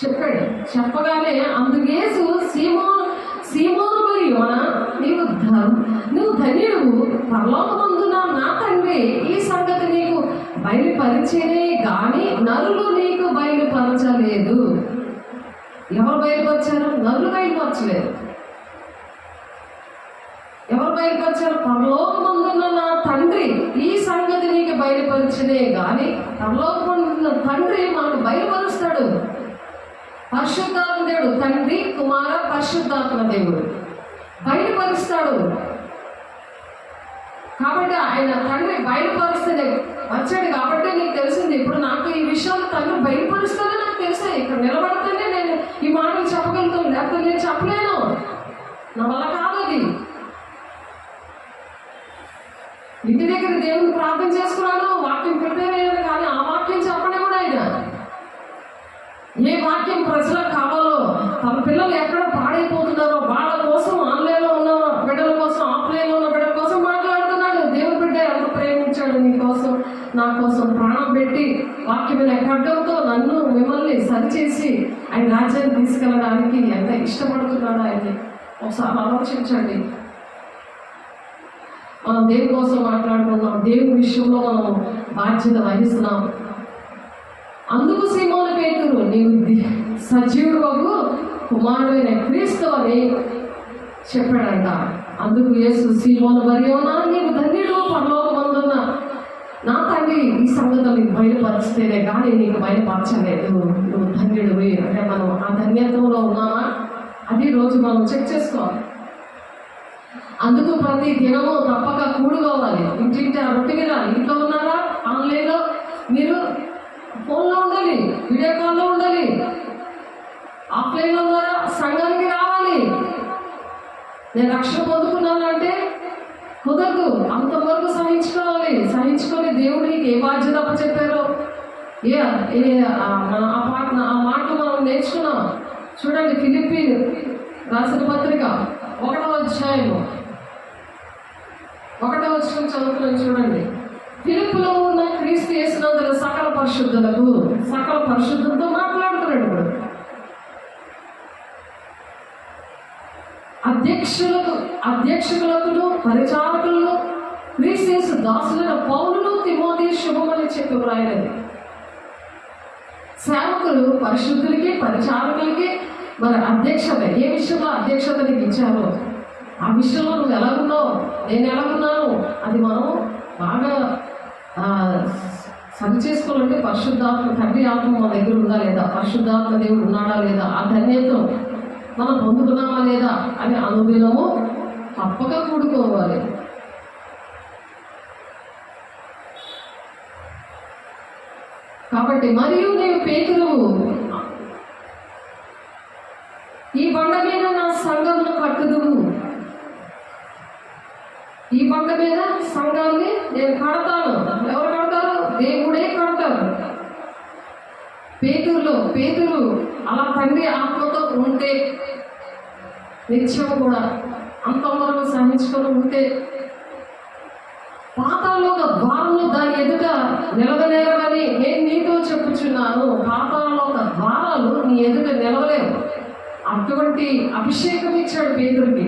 చెప్పాడు. చెప్పగానే అందుకు యేసు సీమోను మరియోనా, నువ్వు ధన్యుడు, పరలోకమందున నా తండ్రి ఈ సంగతి నీకు బయలుపరిచేనే గాని నరులు నీకు బయలుపరచలేదు. ఎవరు బయలుపరిచారు? నరులు బయలుపరచలేదు. ఎవరు బయలుపరిచారు? పరలోకమందున నా తండ్రి ఈ సంగతి నీకు బయలుపరిచినే గాని, పరలోకమందున తండ్రి మనకు బయలుపరుస్తాడు. పరిశుద్ధాత్మ దేవుడు, తండ్రి కుమార పరిశుద్ధాత్మ దేవుడు బయలుపరుస్తాడు. కాబట్టి ఆయన తండ్రి బయలుపరుస్తేనే వచ్చాడు కాబట్టి నీకు తెలిసింది. ఇప్పుడు నాకు ఈ విషయాలు తండ్రి బయలుపరుస్తేనే నాకు తెలిసాయి. ఇక్కడ నిలబడితేనే నేను ఈ మాటలు చెప్పగలుగుతాను, లేకపోతే నేను చెప్పలేను, నా వల్ల కాదు. అది ఇంటి దగ్గర దేవుని ప్రార్థన చేసుకున్నాను, వాక్యం ప్రిపేర్ అయ్యాను, కానీ ఆ వాక్యం చెప్పడం కూడా ఆయన ఏ వాక్యం ప్రజలకు కావాలో, తన పిల్లలు ఎక్కడ పాడైపోతున్నారో వాళ్ళ కోసం ఆన్లైన్లో ఉన్న బిడ్డల కోసం, ఆఫ్లైన్లో ఉన్న బిడ్డల కోసం మాట్లాడుతున్నాడు. దేవుని బిడ్డ ఎంత ప్రేమించాడు నీ కోసం, నా కోసం ప్రాణం పెట్టి వాక్యమైన ఖడ్గంతో నన్ను మిమ్మల్ని సరిచేసి ఆయన రాజ్యాన్ని తీసుకెళ్ళడానికి ఎంత ఇష్టపడుతున్నాడు ఆయన్ని ఒకసారి ఆలోచించండి. మనం దేవుని కోసం మాట్లాడుతున్నాం, దేవుని విషయంలో మనం బాధ్యత వహిస్తున్నాం. అందుకు సీమోను పేతురు, నీవు సజీవుడు బాబు కుమారుడైన క్రీస్తు అని చెప్పాడంట. అందుకు యేసు, సీమోను మరియోనా, నీవు ధన్యుడు, పరలోకమందున నా తండ్రి ఈ సంగతులు నీకు బయలుపరిస్తేనే కానీ నీకు బయలుపరచలేదు, నువ్వు ధన్యుడివి. అంటే మనం ఆ ధన్యత్వంలో ఉన్నామా? అది రోజు మనం చెక్ చేసుకోవాలి. అందుకు ప్రతి దినము తప్పక కూడుకోవాలి. ఇంటింటి రొట్టె వినాలి. ఇంట్లో ఉన్నారా? ఆన్లైన్లో మీరు ఫోన్లో ఉండాలి, వీడియో కాల్లో ఉండాలి. ఆఫ్లైన్లో ఉన్నారా? సంఘానికి రావాలి. నేను రక్షణ పొందుకున్నాను అంటే కుదరదు, అంతవరకు సహించుకొని దేవుడు నీకు ఏ బాధ్యత చెప్పారో ఆ మాటలు మనం నేర్చుకున్నాం. చూడండి, ఫిలిప్పీలు రాసిన పత్రిక 1వ అధ్యాయము 1వ వచనం చదువుతున్నాను చూడండి. ఫిలిప్పులో ఉన్న క్రీస్తు యేసునందుల సకల పరిశుద్ధులకు, సకల పరిశుద్ధులతో మాట్లాడుతున్నాడు. ఇప్పుడు అధ్యక్షులకు పరిచారకులను క్రీస్తు యేసు దాసులైన పౌలును తిమోతి శుభమని చెప్పి వ్రాయలేదు. సేవకులు పరిశుద్ధులకి పరిచారకులకి మరి అధ్యక్షత, ఏ విషయంలో అధ్యక్షత నీకు ఇచ్చారో ఆ విషయంలో నువ్వు ఎలాగున్నావు, నేను ఎలాగున్నాను, అది మనం బాగా సరి చేసుకోవాలంటే పరిశుద్ధాత్మ తండ్రి ఆత్మ మన దగ్గర ఉందా లేదా, పరిశుద్ధాత్మ దేవుడు ఉన్నాడా లేదా, ఆ ధన్యత మనం పొందుతున్నామా లేదా అని అనుదినము తప్పక కూడుకోవాలి. కాబట్టి మరియు నేను పేతురువు, ఈ బండ మీద నా సంఘమును కట్టుదువు, ఈ బండ మీద సంఘాన్ని నేను కడతాను. ఎవరు కడతారు? దేవుడే కడతారు. పేతురు అలా తండ్రి ఆత్మతో ఉంటే, నిత్యం కూడా అంతవరకు సహించుకొని ఉంటే, పాతాళలోక ద్వారంలో దాని ఎదుట నిలవలేరని నేను నీతో చెప్పుచున్నాను. పాతాళలోక ద్వారాలు నీ ఎదుట నిలవలేవు. అటువంటి అభిషేకం ఇచ్చాడు పేతురుకి.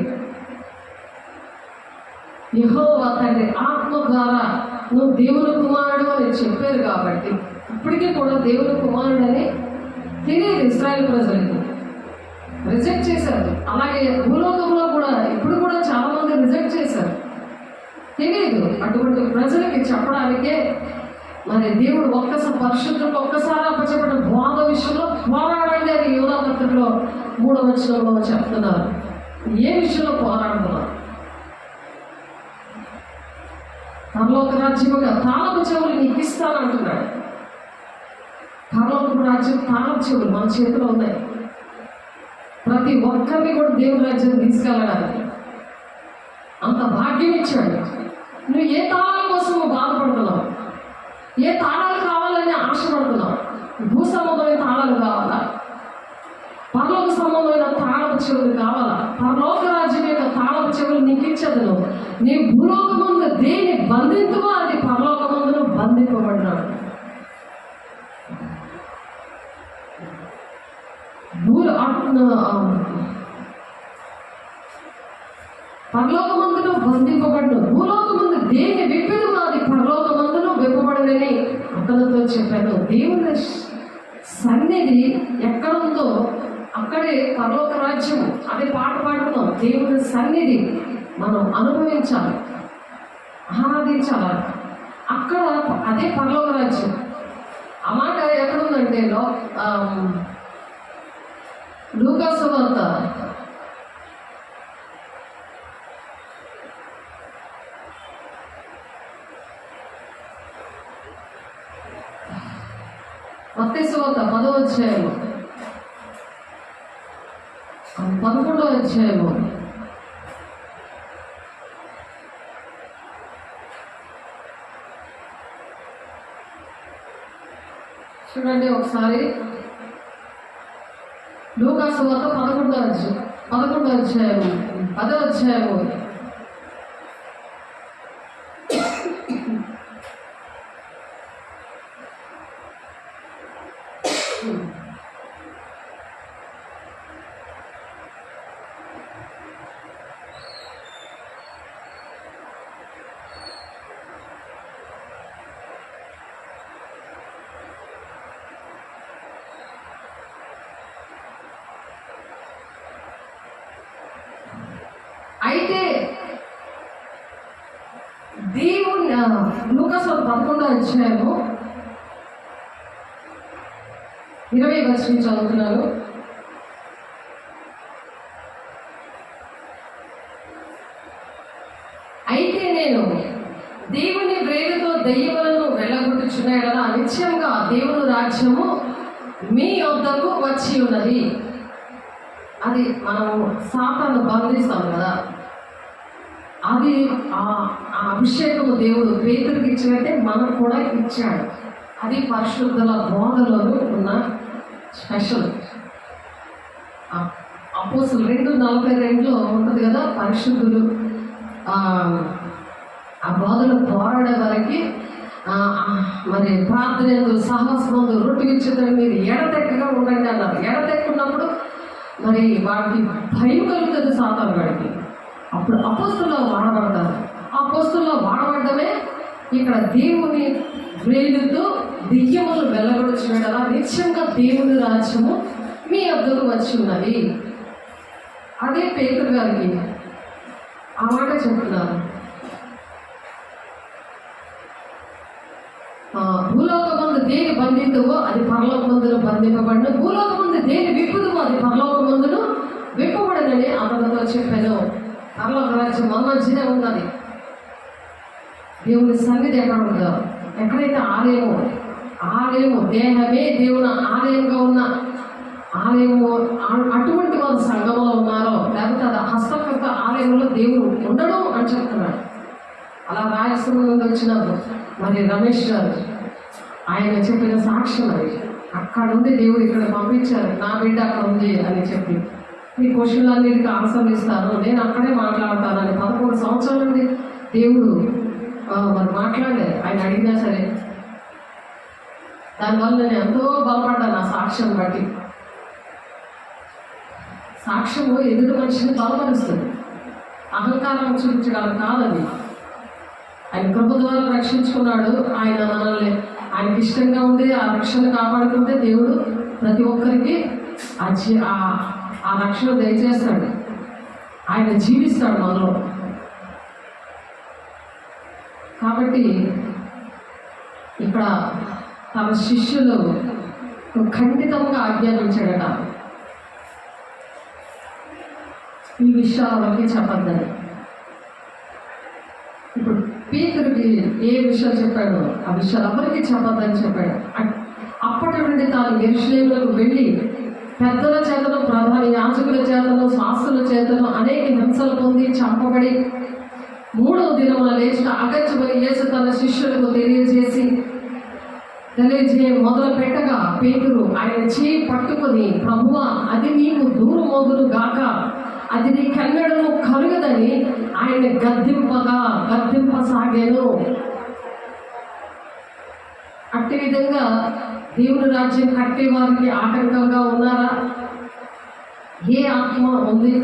యెహోవా తండ్రి ఆత్మ ద్వారా నువ్వు దేవుని కుమారుడు అని చెప్పారు కాబట్టి ఇప్పటికీ కూడా దేవుని కుమారుడని తెలియదు ఇశ్రాయేలు ప్రజలకి, రిజెక్ట్ చేశారు. అలాగే భూలోకంలో కూడా ఇప్పుడు కూడా చాలా మంది రిజెక్ట్ చేశారు, తెలియదు. అటువంటి ప్రజలకి చెప్పడానికే మరి దేవుడు పరిశుద్ధులకు ఒక్కసారి అప్పచెప్పిన బోధ విషయంలో పోరాడండి అని యోధా పత్రికలో 3వ వచనంలో చెప్తున్నారు. ఏ విషయంలో పోరాడుతున్నారు? పరలోక రాజ్యముగా తాళపు చెవులు నీకు ఇస్తానంటున్నాడు. పరలోక రాజ్యం తాళపు చెవులు మన చేతిలో ఉన్నాయి. ప్రతి ఒక్కరిని కూడా దేవుని రాజ్యం తీసుకెళ్ళడానికి అంత భాగ్యం ఇచ్చాడు. నువ్వు ఏ తాళాల కోసం బాధపడుతున్నావు, ఏ తాళాలు కావాలని ఆశపడుతున్నావు? భూ సంబంధమైన తాళాలు కావాలా, పరలోక సంబంధమైన తాళపు చెవులు కావాలా? పరలోక రాజ్యం యొక్క తాళపు చెవులు నీకు ఇచ్చేదను. నీ భూలోక ముందు దేన్ని బంధించువో అది పరలోక ముందు బంధింపబడినాడు. పరలోకమందును బంధింపబడును, భూలోకమందు దేని విప్పిదు అది పరలోకమందును విప్పబడనని అతనితో చెప్పాను. దేవుని సన్నిధి ఎక్కడ ఉందో అక్కడే పరలోక రాజ్యం. అదే పాట పాడుతున్నాం. దేవుని సన్నిధి మనం అనుభవించాలి, ఆరాధించాలి. అక్కడ అదే పరలోక రాజ్యం. ఆ మాట ఎక్కడుందంటే లూకా సువార్త 10వ అధ్యాయము 11వ అధ్యాయము చూడండి ఒకసారి. లూకా సువార్త 11వ అధ్యాయము 10వ అధ్యాయము అయితే దేవుని లూకా సువార్త 11వ అధ్యాయము 20వ వచనం చదువుతున్నాను. అయితే నేను దేవుని వ్రేలుతో దెయ్యములను వెళ్ళగొట్టుచున్నాడలా నిత్యంగా దేవుని రాజ్యము మీ యొద్దకు వచ్చి ఉన్నది. అది మనం సాతాను బంధిస్తాం కదా, అది ఆ అభిషేకము దేవుడు పేతురుకి ఇచ్చినట్టే మనకు కూడా ఇచ్చాడు. అది పరిశుద్ధుల బోధలోనూ ఉన్న స్పెషల్. అపోస్తులు 2:42 ఉంటుంది కదా, పరిశుద్ధులు ఆ బాధలు పోరాడే వరకు మరి ప్రార్థన సహవాసమందు రొట్టె విచ్చేదని మీరు ఎడతెక్కగా ఉండండి అన్నారు. ఎడతెక్కున్నప్పుడు మరి వాడికి భయం కలుగుతుంది సాతాను వాడికి. అప్పుడు అపోస్తుల్లో వాడబడతారు. ఆ అపోస్తుల్లో వాడబడ్డమే ఇక్కడ దేవుని వ్రేలుతో దెయ్యములు వెళ్ళగొడుచున్నాడు. అలా నిత్యంగా దేవుని రాజ్యము మీ వద్దకు వచ్చి ఉన్నది. అదే పేతురు గారికి ఆ మాట చెప్తున్నారు. భూలోకమందు దేని బంధితువో అది పరలోకమందును బంధింపబడును, భూలోకమందు దేని విప్పుదువో అది పరలోకమందును విప్పబడనని అతనితో చెప్పాను. పరలోక రాజ్యం మన మధ్యనే ఉన్నది. దేవుని సన్నిధి ఎక్కడ ఉందో, ఎక్కడైతే ఆలయము దేహమే దేవుని ఆలయంగా ఉన్న ఆలయము అటువంటి వారు సంఘంలో ఉన్నారో, లేకపోతే అది హస్తకృత ఆలయంలో దేవుడు ఉండడం అని చెప్తున్నాడు. అలా రాయలసీమ నుండి వచ్చినప్పుడు మరి రమేష్ గారు ఆయన చెప్పిన సాక్ష్యం అది. అక్కడ ఉంది దేవుడు ఇక్కడ పంపించారు, నా బిడ్డ అక్కడ ఉంది అని చెప్పి మీ క్వశ్చన్లన్నిటికీ ఆన్సర్లు ఇస్తాను, నేను అక్కడే మాట్లాడతానని 11 సంవత్సరాల నుండి దేవుడు మరి మాట్లాడలేదు. ఆయన అడిగినా సరే దానివల్ల నేను ఎంతో బలపడ్డాను. ఆ సాక్ష్యం బట్టి సాక్ష్యము ఎదుటి మనిషిని బలపరుస్తుంది, అహంకారం చూపించడానికి కాదని. ఆయన కృప ద్వారా రక్షించుకున్నాడు. ఆయన మనల్ని ఆయనకి ఇష్టంగా ఉండి ఆ రక్షణ కాపాడుకుంటే దేవుడు ప్రతి ఒక్కరికి ఆ రక్షణ దయచేస్తాడు. ఆయన జీవిస్తాడు మనలో. కాబట్టి ఇక్కడ తన శిష్యులు ఖండితంగా ఆజ్ఞాపించాడట, ఈ విషయాలు ఎవరికి చెప్పద్దని. ఇప్పుడు పేతురుకి ఏ విషయాలు చెప్పాడో ఆ విషయాలు ఎవరికి చెప్పద్దని చెప్పాడు. అప్పటి నుండి తాను యెరూషలేములకు వెళ్ళి పెద్దల చేతను, ప్రధాన యాజకుల చేతను, శాస్త్రుల చేతను అనేక హింసలు పొంది చంపబడి 3వ దినమున లేచిన అగత్యమని యేసు తన శిష్యులకు తెలియజేయ మొదలు పెట్టగా పేతురు ఆయన చేయి పట్టుకొని, ప్రభువా అది నీకు దూరమోగును గాక, అది నీ కన్నడను కలుగదని ఆయన గద్దింపసాగాను. అట్టి విధంగా దేవుని రాజ్యం కట్టే వారికి ఆటంకంగా ఉన్నారా? ఏ ఆత్మ ఉంది?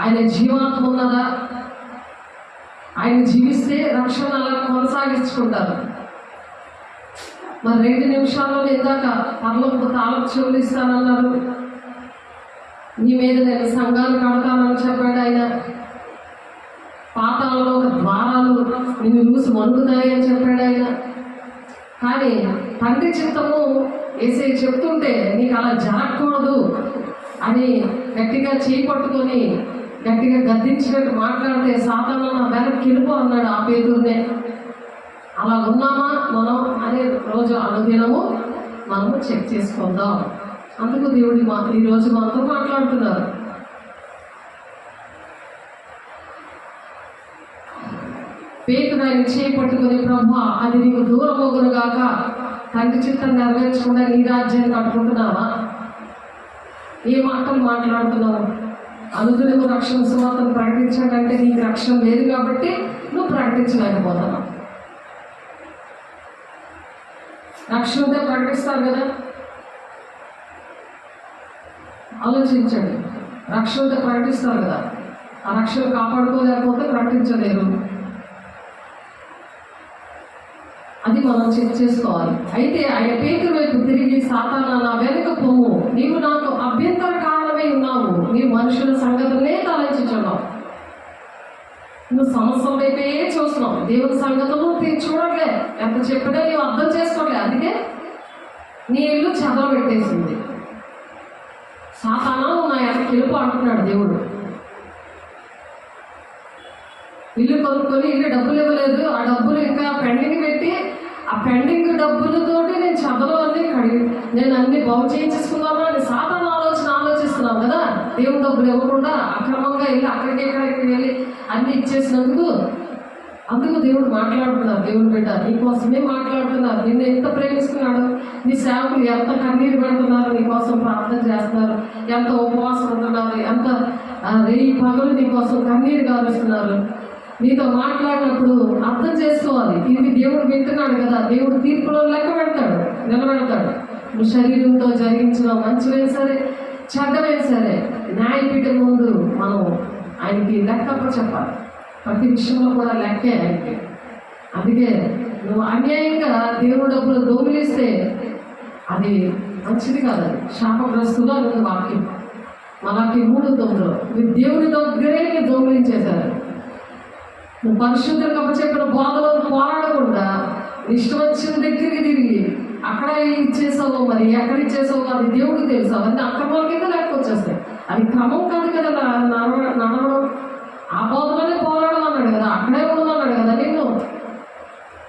ఆయన జీవాత్మ ఉన్నదా? ఆయన జీవిస్తే రక్షణ అలా కొనసాగించుకుంటారు. మరి 2 నిమిషాల్లో ఇందాక పరలోకపు తాళపు చెవులు ఇస్తానన్నారు, నీ మీద నేను సంఘాలు కడతానని చెప్పాడు ఆయన. పాతాళంలో ద్వారాలు నిన్ను చూసి వణుకుతాయని చెప్పాడు ఆయన. కానీ తండ్రి చిత్తము యేసయ్య చెప్తుంటే నీకు అలా జరగకూడదు అని గట్టిగా చేయి పట్టుకొని గట్టిగా గద్దించినట్టు మాట్లాడితే సాతాను నా వెనక్కి వెళ్ళిపో అన్నాడు ఆ పేతురునే. అలా ఉన్నామా మనం అనే రోజు అనుదినము మనము చెక్ చేసుకుందాం. అందుకు దేవుడి ఈరోజు మనతో మాట్లాడుతున్నారు. పేతురు ఆయన చేయి పట్టుకొని, ప్రభువా అది నీకు దూరమోగును గాక, తండ్రి చిత్తం నెరవేర్చకుండా నీ రాజ్యాన్ని కట్టుకుంటున్నావా? ఏ మాటలు మాట్లాడుతున్నావు? అనుదినము రక్షణ సువార్తను ప్రకటించాలంటే నీకు రక్షణ లేదు కాబట్టి నువ్వు ప్రకటించలేకపోతున్నావు. రక్షణ ఉంటే ప్రకటిస్తారు కదా, ఆలోచించండి. రక్షణ ఉంటే ప్రకటిస్తారు కదా, ఆ రక్షణ కాపాడుకోలేకపోతే ప్రకటించలేరు. అది మనం చెక్ చేసుకోవాలి. అయితే ఆయన పేతురు వైపు తిరిగి, సాతానా నా వెనుక పొమ్ము, నీవు నాకు అభ్యంతర కారణమై ఉన్నావు, నీవు మనుషుల సంగతులనే తలంచుచున్నావు. నువ్వు సమస్యల వైపే చూస్తున్నావు, దేవుని సంగతులు చూడట్లే. ఎంత చెప్పినా నీవు అర్థం చేసుకోవట్లే. అందుకే నీ ఇల్లు చెదరబెట్టేసింది. సాతానా నా వెనక్కి వెళ్ళిపో అంటున్నాడు దేవుడు. ఇల్లు కొనుక్కొని ఇల్లు డబ్బులు ఇవ్వలేదు, ఆ డబ్బులు ఇంకా పెండింగ్ పెట్టి ఆ పెండింగ్ డబ్బులతోటి నేను చదవలో నేను అన్ని బాగు చేయించుకున్నామా అని సాతాను ఆలోచిస్తున్నాం కదా. దేవుని డబ్బులు ఇవ్వకుండా అక్రమంగా వెళ్ళి అక్కడికి వెళ్ళి అన్ని ఇచ్చేసినందుకు అందుకు దేవుడు మాట్లాడుతున్నారు. దేవుని బిడ్డ నీకోసమే మాట్లాడుతున్నారు. నిన్ను ఎంత ప్రేమిస్తున్నాడు, నీ సేవకులు ఎంత కన్నీరు పెడుతున్నారు, నీకోసం ప్రార్థన చేస్తున్నారు, ఎంత ఉపవాసం ఉంటున్నారు, ఎంత రేయి పగలు నీకోసం కన్నీరు గారుస్తున్నారు. నీతో మాట్లాడినప్పుడు అర్థం చేసుకోవాలి, ఇది దేవుడు వింటున్నాడు కదా, దేవుడు తీర్పులో లెక్క పెడతాడు, నిలబెడతాడు. నువ్వు శరీరంతో జరిగించిన మంచివే సరే చెడ్డవే సరే న్యాయపీఠం ముందు మనం ఆయనకి లెక్క చెప్పాలి. ప్రతి విషయంలో కూడా లెక్కే ఆయనకి. అందుకే నువ్వు అన్యాయంగా దేవుడు డబ్బులు దొంగిలిస్తే అది మంచిది కాదు, అది శాపగ్రస్తుగా ఉంది వాక్యం. మనకి 3:9 మీరు దేవుని దగ్గరే మీరు దొంగిలించేశారు. నువ్వు పరిశుద్ధులకు అప్పచెప్పిన బోధలో పోరాడకుండా ఇష్టం వచ్చిన దగ్గరికి తిరిగి అక్కడ ఇచ్చేసావు, మరి ఎక్కడ ఇచ్చేసావు అది దేవుడికి తెలుసు. అవన్నీ అక్రమాల కింద లేకపోవచ్చేస్తాయి. అది క్రమం కాదు కదా నడవడం. ఆ బోధలోనే పోరాడడం అన్నాడు కదా, అక్కడే ఉండమన్నాడు కదా. నిన్ను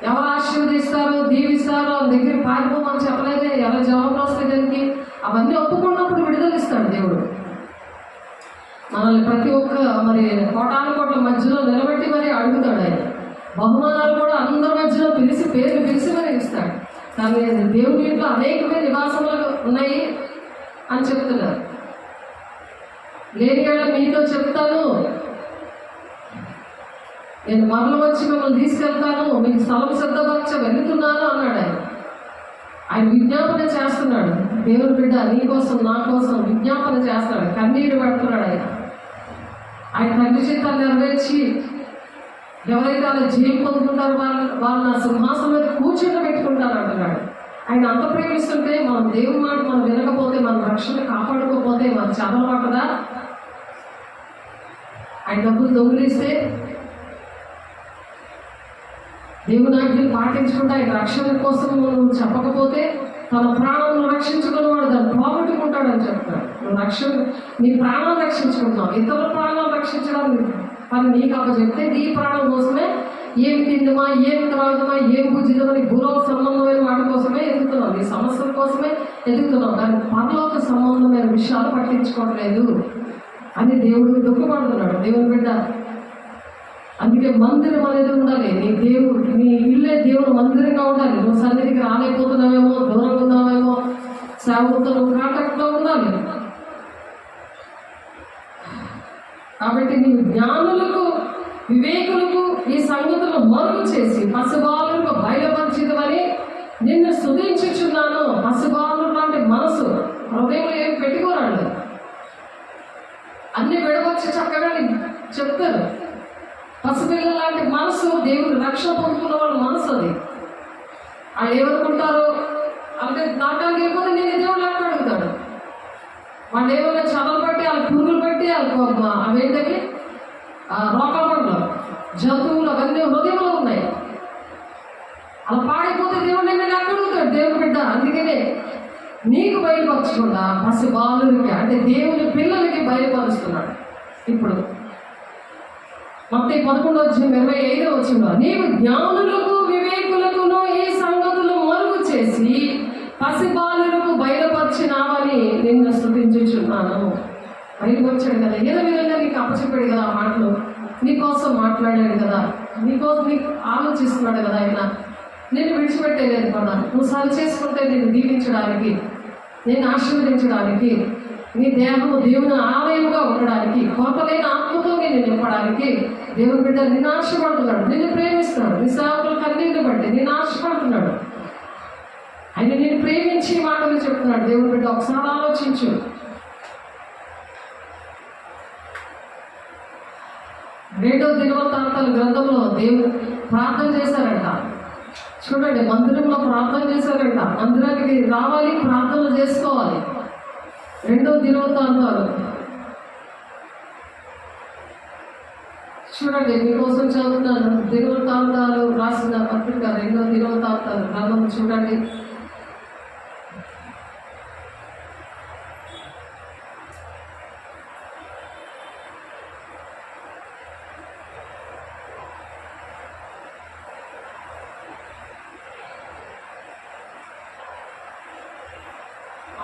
ఎవరు ఆశీర్వదిస్తారు దీవిస్తారు వాళ్ళ దగ్గర పారిపోమని చెప్పలేదే, ఎలా జవాబులు వస్తాయి దానికి? అవన్నీ ఒప్పుకున్నప్పుడు విడుదలిస్తాడు దేవుడు. మనల్ని ప్రతి ఒక్క మరి కోట్ల మధ్యలో నిలబెట్టి మరి అడుగుతాడు ఆయన. బహుమానాలు కూడా అందరి మధ్యలో పేర్లు పిలిచి మరి ఇస్తాడు. కానీ దేవుని ఇంట్లో అనేకమైన నివాసములు ఉన్నాయి అని చెప్తున్నారు. లేని మీతో చెప్తాను, నేను మరల వచ్చి మిమ్మల్ని తీసుకెళ్తాను, మీకు స్థలం సిద్ధపరచ వెళ్తున్నాను అన్నాడు ఆయన. ఆయన విజ్ఞాపన చేస్తున్నాడు. దేవుని బిడ్డ నీ కోసం నా కోసం విజ్ఞాపన చేస్తాడు, కన్నీరు పెడుతున్నాడు ఆయన. ఆయన తండ్రి చిత్తాన్ని నెరవేర్చి ఎవరైతే అలా జయం పొందుకుంటారో వాళ్ళు నా సింహాసనం మీద కూర్చొని పెట్టుకుంటారు అంటున్నాడు. ఆయన అంత ప్రేమిస్తుంటే మనం దేవుని మాట మనం వినకపోతే, మన రక్షణ కాపాడుకోకపోతే మన చదవ పట్టదా? ఆయన డబ్బులు దొంగిలిస్తే, దేవుని ఆజ్ఞలు పాటించకుండా ఆయన రక్షణ కోసం నువ్వు చెప్పకపోతే తన ప్రాణాలను రక్షించుకున్నవాడు దాన్ని పోగొట్టుకుంటాడని చెప్తాడు. నువ్వు నీ ప్రాణాలు రక్షించుకుంటున్నావు, ఇతరుల ప్రాణాలు రక్షించడం పని నీకు చెప్తే నీ ప్రాణం కోసమే ఏం తిందుమా, ఏం త్రాగుమా, ఏం భుజిదమని భూలోక సంబంధమైన వాటి కోసమే ఎదుగుతున్నావు, నీ సమస్యల కోసమే ఎదుగుతున్నావు. కానీ పరలోక సంబంధమైన విషయాలు పట్టించుకోవట్లేదు అని దేవుడు దుఃఖపడుతున్నాడు. దేవుని బిడ్డ అందుకే మందిరం అనేది ఉండాలి. నీ ఇల్లే దేవుడు మందిరంగా ఉండాలి. నువ్వు సన్నిధికి రాలేకపోతున్నావేమో, దూరంగా ఉన్నావేమో, సేవకులతో నువ్వు కాంటాక్ట్లో ఉండాలి. కాబట్టి నీ జ్ఞానులకు వివేకులకు ఈ సంగతులు మరుగు చేసి పసిబాలులకు బయలుపరిచిదమని నిన్ను స్తుతించుచున్నాను. పసిబాలు లాంటి మనసు హృదయంలో ఏం పెట్టుకోరండి, అన్ని విడవచ్చి చక్కగా చెప్తారు. పసిపిల్లల లాంటి మనసు దేవుడు రక్షణ పొందుకున్న వాళ్ళ మనసు అది. వాళ్ళు ఏమనుకుంటారు అంటే నాటాలు లేకపోతే నేను దేవుడు ఎక్కడ అడుగుతాడు. వాళ్ళు ఏమైనా చదవలు బట్టి వాళ్ళ పురుగులు బట్టి అవేంటవి రోకల పండ్లు జంతువులు అవన్నీ హృదయంలో ఉన్నాయి. అలా పాడిపోతే దేవుడు నేను ఎక్కడ అడుగుతాడు దేవుడు బిడ్డ. అందుకనే నీకు బయలుపరచకుండా పసి బాలుడికి అంటే దేవుని పిల్లలకి బయలుపరుస్తున్నాడు. ఇప్పుడు మత్తయి 11:25 నీవు జ్ఞానులకు వివేకులకును ఈ సంగతులు మరుగు చేసి పసిబాలులకు బయలుపరిచినావని నిన్ను స్తుతించుచున్నాను. బయలుపరిచాడు కదా, ఏదో విధంగా నీకు అప్పచెప్పాడు కదా, ఆ మాటలు నీకోసం మాట్లాడాడు కదా, నీకోసం నీకు ఆలోచిస్తున్నాడు కదా. ఆయన నిన్ను విడిచిపెట్టేలేదు కదా. నువ్వు సరి చేసుకుంటే నేను దీవించడానికి, నేను ఆశీర్వదించడానికి, నీ దేహము దేవుని ఆలయంగా ఉండడానికి, కొరతలేని ఆత్మతో నేను నింపడానికి దేవుని బిడ్డ నిన్ను ఆశపడుతున్నాడు, నిన్ను ప్రేమిస్తున్నాడు. నీ సేవకుల కన్నీళ్ళు బట్టి నిన్ను ఆశపడుతున్నాడు. ఆయన నేను ప్రేమించి మాటలు చెప్తున్నాడు. దేవుని బిడ్డ ఒకసారి ఆలోచించు. రెండో దినవృత్తాంతాల గ్రంథంలో దేవుడు ప్రార్థన చేశారంట. చూడండి, మందిరంలో ప్రార్థన చేశారంట. మందిరానికి రావాలి, ప్రార్థనలు చేసుకోవాలి. రెండో దినవృత్తాంతాలు చూడండి, మీకోసం చదువుతున్నాను. దినవృత్తాంతాలు రాసిన పత్రిక రెండో దినవృత్తాంతాలు గ్రంథం చూడండి.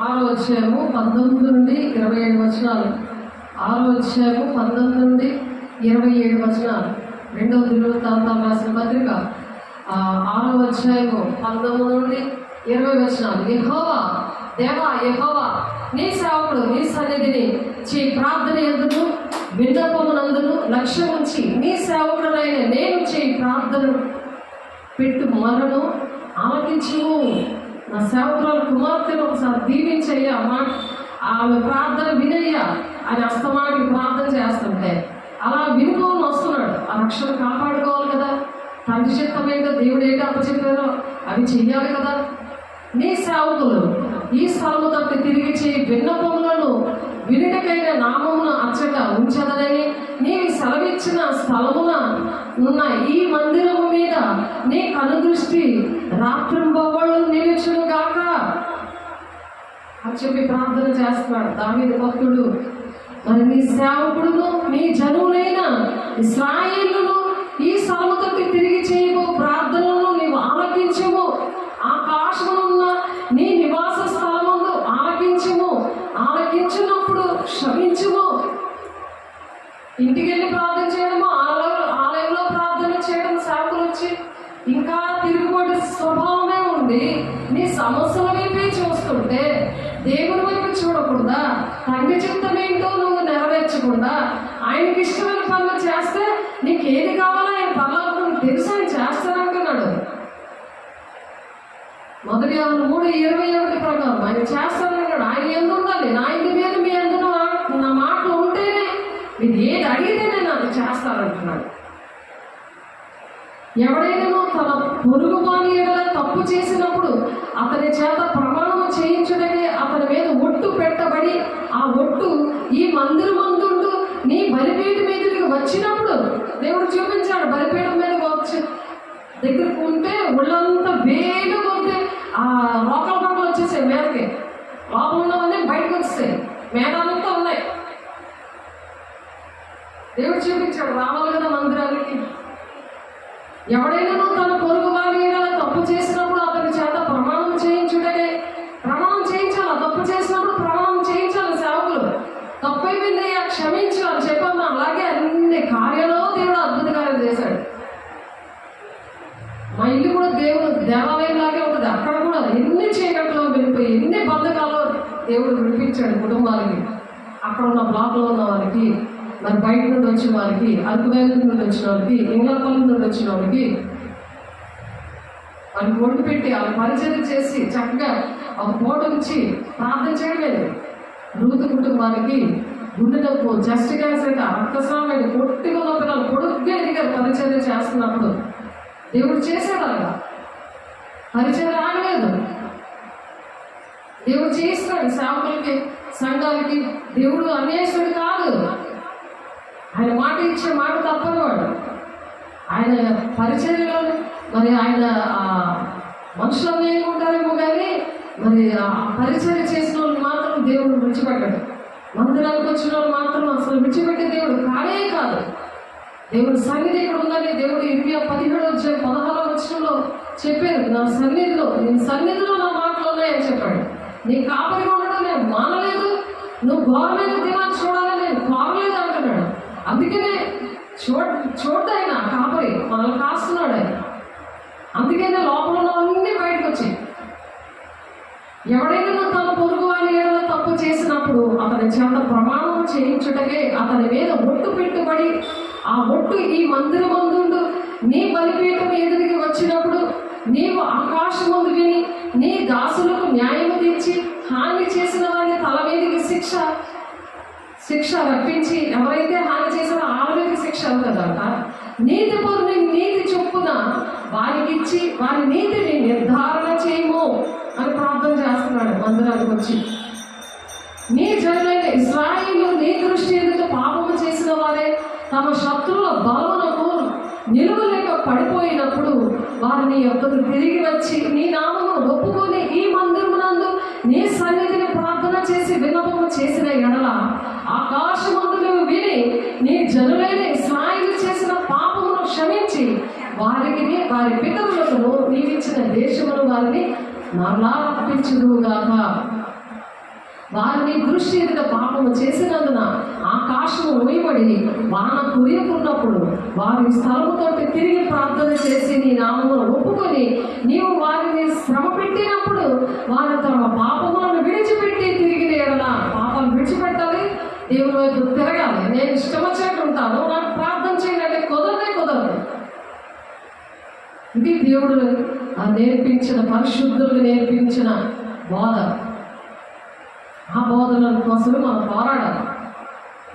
ఆరో అధ్యాయము 19 నుండి 27 వచనాలు. ఆరో అధ్యాయము 19 నుండి 27 వచనాలు. రెండవ దినవృత్తాంతాలు రాసిన పత్రిక 6వ అధ్యాయము 19 నుండి 20 వచనాలు. యెహోవా దేవా యెహోవా నీ సేవకుడు నీ సన్నిధిని ప్రార్థన ఎందుకు విన్నపమునందును లక్ష్యం ఉంచి నీ సేవకుడనైన నేను ప్రార్థన పెట్టు మొరను ఆలకించు. నా సేవకురాలు కుమార్తెను ఒకసారి దీవించయ్యా, ఆమె ప్రార్థన వినయ్యా అని అస్తమానికి ప్రార్థన చేస్తుంటే అలా వినుకోని వస్తున్నాడు. ఆ రక్షణ కాపాడుకోవాలి కదా, తండ్రి చిత్తం ఏంటో దేవుడు ఏంటో అప్పచెప్పారో అవి చెయ్యాలి కదా. నీ సేవకులు ఈ స్థలము తప్పి తిరిగి విన్నపములను వినుటకైన నామమును అచ్చట ఉంచదనని నీవు సెలవిచ్చిన స్థలమున ఉన్న ఈ మందిరము మీద నీ కనుదృష్టి రాత్రింబవళ్ళు నిలుచును గాక అని చెప్పి ప్రార్థన చేస్తున్నాడు దావీదు భక్తుడు. మరి నీ సేవకుడును నీ జనువులైన ఇశ్రాయేలును ఈ స్థలము తప్పి తిరిగి చేయబో ప్రార్థనలను నీవు ఆలకించము. ఆకాశమునున్న నీ నివాస స్థలమును ఆలకించము. ఆలకించినప్పుడు క్షమించుము. ఇంటికి వెళ్ళి ప్రార్థన చేయడము, ఆలయంలో ప్రార్థన చేయడం సేవకులు వచ్చి ఇంకా తిరుగుబాటు స్వభావమే ఉండి నీ సమస్యల వైపే చూస్తుంటే దేవుని వైపు చూడకుండా తండ్రి చిత్తం ఏంటో నువ్వు నెరవేర్చకుండా ఆయనకి ఇష్టమైన పనులు చేస్తే నీకు ఏది కావాలో ఆయన పనులు తెలుసు ఆయన చేస్తానంటున్నాడు. మొదటి 3:21 ప్రకారం ఆయన చేస్తానన్నాడు. ఆయన ఎందు ఉండాలి, నా ఇంటి మీద మీ ఎందుకు నా మాటలు ఉంటేనే మీరు ఏది అడిగితే నేను అది చేస్తానంటున్నాడు. ఎవడైనా తన పొరుగు వాని ఎడల తప్పు చేసినప్పుడు అతని చేత ప్రమాణము చేయించుటకే అతని మీద ఒట్టు పెట్టబడి ఆ ఒట్టు ఈ మందిరమందుండు నీ బలిపీఠం మీదకి వచ్చినప్పుడు దేవుడు చూపించాడు. బలిపీఠం మీద వచ్చి దగ్గరకు ఉంటే ఒళ్ళంతా వేలు కొద్ది ఆ లోకల పక్కలు వచ్చేసాయి, మేదకి లోపల ఉన్నవన్నీ బయటకు వచ్చేసాయి, మేఘాలంతా ఉన్నాయి. దేవుడు చూపించాడు రావాలి కదా మందిరానికి. ఎవడైనా తన పొరుగు వారి తప్పు చేసినప్పుడు అతని చేత ప్రమాణం చేయించుటకే ప్రమాణం చేయించాలి. తప్పు చేసినప్పుడు ప్రమాణం చేయించాలి. సేవకులు తప్పైపోయిందయ్యా క్షమించు అని చెప్పాము. అలాగే అన్ని కార్యాలు దేవుడు అద్భుత కార్యాలు చేశాడు. మా ఇల్లు కూడా దేవుడు దేవాలయం లాగే ఉంటుంది. అక్కడ కూడా ఎన్ని చీకట్లో వెళ్ళిపోయి ఎన్ని బంధకాలు దేవుడు విడిపించాడు కుటుంబాలకి. అక్కడ ఉన్న బ్లాక్లో ఉన్న వారికి, మరి బయట నుండి వచ్చిన వారికి, అరకువేల నుండి వచ్చిన వారికి, ఇంగ్లపల్లి నుండి వచ్చిన వారికి వాళ్ళకి ఒడ్డు పెట్టి వాళ్ళ పరిచయం చేసి చక్కగా ఒక పూట నుంచి ప్రార్థన చేయలేదు. రూతు కుటుంబానికి గుండె నొప్పు, జస్ట్ క్యాన్సర్, రక్తస్రావం, పొట్టిగా ఉన్న పిల్లలు పొడుగ్గా ఎదిగారు పరిచయం చేస్తున్నప్పుడు. దేవుడు చేశాడు అలా, పరిచయం రాగలేదు. దేవుడు చేస్తున్నాడు సేవకులకి, సంఘాలకి. దేవుడు అన్యాయస్తుడు కాదు. ఆయన మాట ఇచ్చే మాట తప్పనివాడు. ఆయన పరిచర్యలో మరి ఆయన మనుషులు అన్యాయంగా ఉంటారేమో కానీ మరి ఆ పరిచర్య చేసిన వాళ్ళు మాత్రం దేవుడు విడిచిపెట్టాడు. మందిరానికి వచ్చిన వాళ్ళు మాత్రం అసలు విడిచిపెట్టే దేవుడు కానే కాదు. దేవుడు సన్నిధి ఇక్కడ ఉందని దేవుడు 17:16 చెప్పారు. నా సన్నిధిలో, నీ సన్నిధిలో నా మాటలు ఉన్నాయని చెప్పాడు. నీ కాపరిగా ఉండడం నేను మానలేదు, నువ్వు గవర్నమెంట్ దినాన్ని చూడాలని నేను కోరలేదు అంటున్నాడు. అందుకనే చూడ్డాయన కాపరి మనల్ని కాస్తున్నాడు ఆయన. అందుకనే లోపల ఉన్నవన్నీ బయటకు వచ్చాయి. ఎవడైనా తన పొరుగు వారి ఏడలో తప్పు చేసినప్పుడు అతని చేత ప్రమాణం చేయించుటకే అతని మీద ఒట్టు పెట్టుబడి ఆ ఒట్టు ఈ మందిరమందుండు నీ బలిపీఠం ఎదురికి వచ్చినప్పుడు నీవు ఆకాశమందు విని నీ దాసులకు న్యాయము తెచ్చి హాని చేసిన వారిని తల మీదకి శిక్ష రప్పించి, ఎవరైతే హాని చేశారో ఆవిడకి శిక్ష అవుతుందంట. నీతి పరుని నీతి చొప్పున వారికి ఇచ్చి వారి నీతిని నిర్ధారణ చేయము అని ప్రార్థన చేస్తున్నాడు మందిరానికి వచ్చి. నీ జనులైన ఇశ్రాయేలు నీ దృష్టి ఎదుట పాపము చేసిన వారే తమ శత్రువుల బలమునకు నిలువలేక పడిపోయినప్పుడు వారిని యొక్కకు తిరిగి వచ్చి నీ నామము ఒప్పుకొని ఈ మందిరమునందు నీ సన్నిధిని ప్రార్థన చేసి విన్నపము చేసిన ఎడల ఆకాశమందులు విని నీ జనులైన ఇశ్రాయేలు చేసిన పాపమును క్షమించి వారికి వారి పితరులకు నీవిచ్చిన దేశమును వారిని మరలా అర్పించుదుగాక. వారిని దృష్టి ఎదుట పాపము చేసినందున ఆకాశము మూయబడి వాన కురియకున్నప్పుడు వారి స్థలముతో తిరిగి ప్రార్థన చేసి నీ నామమును ఒప్పుకొని నీవు వారిని శ్రమ పెట్టినప్పుడు వారు తమ పాపములను విడిచిపెట్టి తిరిగి ఎడల పాపాలు విడిచిపెట్టాలి, దేవుని వైపు తిరగాలి. నేను ఇష్టం వచ్చినట్టు ఉంటాను, నాకు ప్రార్థన చేయాలంటే కుదరదు. ఇది దేవుడు నేర్పించిన, పరిశుద్ధులు నేర్పించిన బోధ. ఆ బోధల కోసమే మనం పోరాడాలి.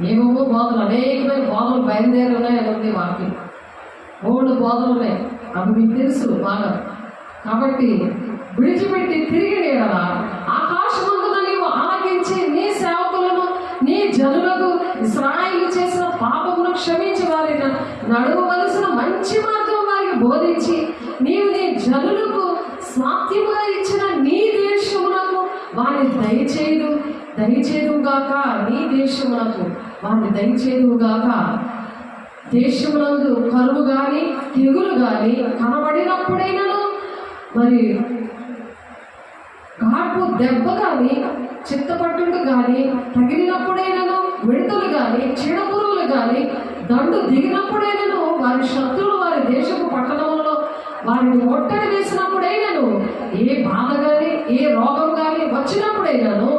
ఏమేమో బోధలు, అనేకమైన బోధలు బయలుదేరి ఉన్నాయని ఉంది వాక్యం. 3 బోధలు ఉన్నాయి, అవి మీకు తెలుసు బాగా. కాబట్టి విడిచిపెట్టి తిరిగి ఎడల ఆకాశమందున నీవు ఆలకించి నీ సేవకులను, నీ జనులకు ఇశ్రాయేలు చేసిన పాపమును క్షమించి వారిని నడవవలసిన మంచి మార్గం వారికి బోధించి నీవు నీ జనులకు స్వాస్థ్యముగా ఇచ్చిన నీ దేశమునకు వారిని దయచేదుగాక. నీ దేశమునకు వారిని దయచేదుగాక. దేశమునందు కరువు కానీ తెగులు కానీ కనబడినప్పుడైనను, మరి గాడ్పు దెబ్బ కానీ చిత్తపట్టుడు కానీ తగిలినప్పుడైనను, మిడతలు కానీ చీడపురుగులు కానీ దండు దిగినప్పుడైనను, వారి శత్రువులు వారి దేశపు పట్టణంలో వారిని ఒట్టడి వేసినప్పుడైనను, ఏ బాధ కానీ ఏ రోగం కానీ వచ్చినప్పుడైనాను,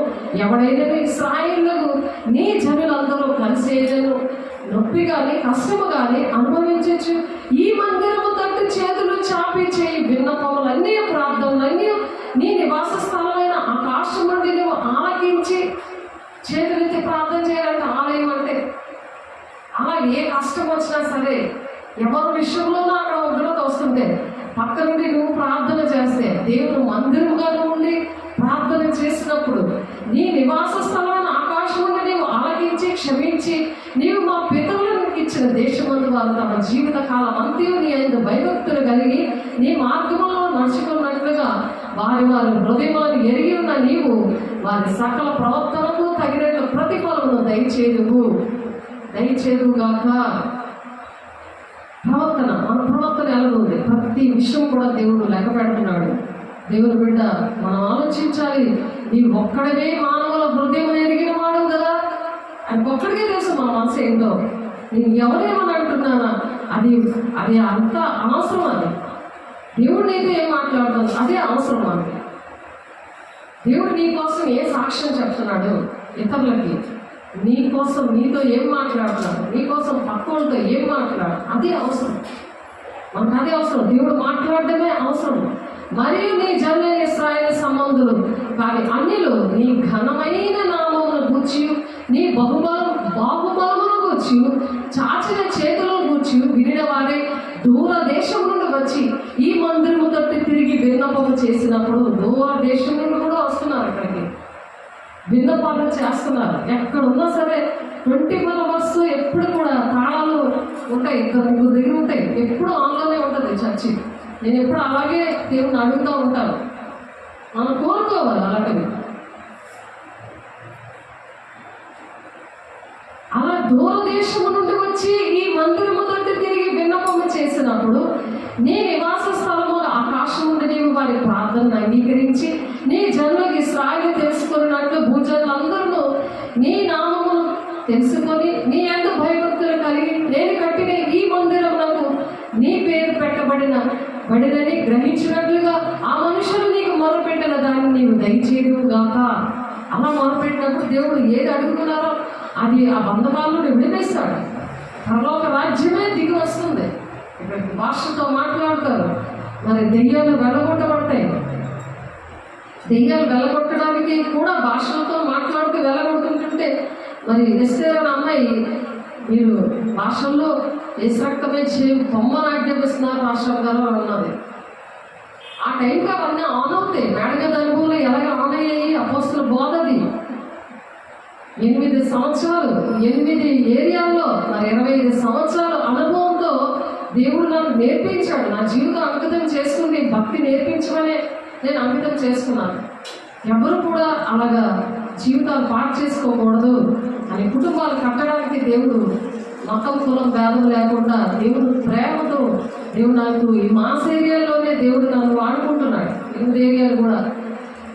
ఎవడైనా ఇశ్రాయేలును నీ జనులందరూ కలిసేదను నొప్పి కానీ కష్టము కానీ అనుభవించచ్చు. ఈ మందిరము తట్టు చేతులు చాపి చేయి విన్నపములన్నీ, ప్రార్థనలన్నీ నీ నివాస స్థలమైన ఆకాశం నుండి నువ్వు ఆలకించి చేతులెత్తి ప్రార్థన చేయాలంటే ఆలయం అంటే అలా ఏ కష్టం వచ్చినా సరే, ఎవరి విషయంలోనూ అక్కడ ఉగ్రత వస్తుంటే పక్క నుండి నువ్వు ప్రార్థన చేస్తే, దేవుడు మందిరముగా ఉండి ప్రార్థన చేసినప్పుడు నీ నివాస స్థలమైన ఆకాశం నుండి నీవు ఆలకించి క్షమించి, నీవు మా పితరులకు ఇచ్చిన దేశమందు వారు తమ జీవిత కాలం అంతా నీ యందు భయభక్తులు కలిగి నీ మార్గంలో నడుచుకున్నట్లుగా వారి హృదయములను ఎరిగి ఉన్న నీవు వారి సకల ప్రవర్తనకు తగినట్లు ప్రతిఫలమును దయచేదుగాక. ప్రవర్తన, మన ప్రవర్తన ఎలా ఉంది? ప్రతి విషయం కూడా దేవుడు లెక్క పెడుతున్నాడు. దేవుని బిడ్డ, మనం ఆలోచించాలి. నీ ఒక్కడమే మానవుల హృదయం ఎరిగిన వాడు కదా, అది ఒక్కడికే తెలుసు మన మనసు ఏంటో. నేను ఎవరేమని అంటున్నానా, అది అంత అనవసరం. అది దేవుడు నీతో ఏం మాట్లాడుతుంది అదే అవసరం. అది దేవుడు నీ కోసం ఏ సాక్ష్యం చెప్తున్నాడు ఇతరులకి, నీ కోసం నీతో ఏం మాట్లాడుతున్నాడు, నీ కోసం పక్కలతో ఏం మాట్లాడు, అదే అవసరం. మనకు అదే అవసరం. దేవుడు మాట్లాడటమే అవసరం. మరియు నీ జనులైన ఇశ్రాయేలు సంబంధులు కానీ అన్యులు నీ ఘనమైన నామమును గూర్చి, నీ బాహుబలమును గూర్చి, చాచిన చేతులను గూర్చి వినిన వారే దూర దేశం నుండి వచ్చి ఈ మందిరము తట్టు తిరిగి విన్నపము చేసినప్పుడు, దూర దేశం నుండి కూడా వస్తున్నారు ఇక్కడికి, విన్నపాలు చేస్తున్నారు. ఎక్కడ ఉన్నా సరే 24 hours ఎప్పుడు కూడా తాళాలు ఉంటాయి, 2-3 దగ్గర ఉంటాయి, ఎప్పుడు ఆన్లోనే ఉంటుంది చర్చి. నేను ఎప్పుడు అలాగే దేవుని అడుగుతూ ఉంటాను. మనం కోరుకోవాలి అలాంటివి. అలా దూరదేశము నుండి వచ్చి ఈ మందిరము తట్టు తిరిగి విన్నపము చేసినప్పుడు నీ నివాస స్థలము ఆకాశం నుండి నీవు వారి ప్రార్థనను అంగీకరించి నీ జనులకు ఇశ్రాయేలు తెలుసుకున్నట్లు భూజనులందరూ నీ నామమును తెలుసుకొని నీ యందు భయభక్తులు కలిగి నేను కట్టిన ఈ మందిరమునకు నీ పేరు పెట్టబడినని గ్రహించినట్లుగా ఆ మనుషులు నీకు మొరపెట్టిన దాన్ని నీవు దయచేయుగాక. అలా మొరపెట్టినప్పుడు దేవుడు ఏది అడుగుతున్నారో అది ఆ బంధకాలను విడిపిస్తాడు. పరలోక రాజ్యమే దిగి వస్తుంది. ఇక్కడ భాషతో మాట్లాడతారు, మరి దెయ్యాలు వెళ్ళగొట్టబడతాయి. దెయ్యాలు వెళ్ళగొట్టడానికి కూడా భాషలతో మాట్లాడుతూ వెళ్ళగొట్టుంటుంటే, మరి ఎస్తేర్ అనే అమ్మాయి మీరు భాషల్లో రక్తమే బొమ్మను ఆజ్ఞాపిస్తున్నారు రాష్ట్రం గారు అన్నది. ఆ టైంకి అవన్నీ ఆన్ అవుతాయి. మేడగద అనుభవంలో ఎలాగ ఆన్ అయ్యాయి అపోస్తుల బోధది. 8 సంవత్సరాలు 8 ఏరియాల్లో మరి 25 సంవత్సరాల అనుభవంతో దేవుడు నాకు నేర్పించాడు. నా జీవితం అంకితం చేసుకుంది భక్తి నేర్పించమనే నేను అంకితం చేసుకున్నాను. ఎవరు కూడా అలాగా జీవితాలు పాటు చేసుకోకూడదు అని కుటుంబాలు కట్టడానికి దేవుడు మతం కులం భేదం లేకుండా దేవుడు ప్రేమతో దేవుడు నాకు ఈ మాస్ ఏరియాలోనే దేవుడు నన్ను వాడుకుంటున్నాడు, 8 ఏరియాలు కూడా.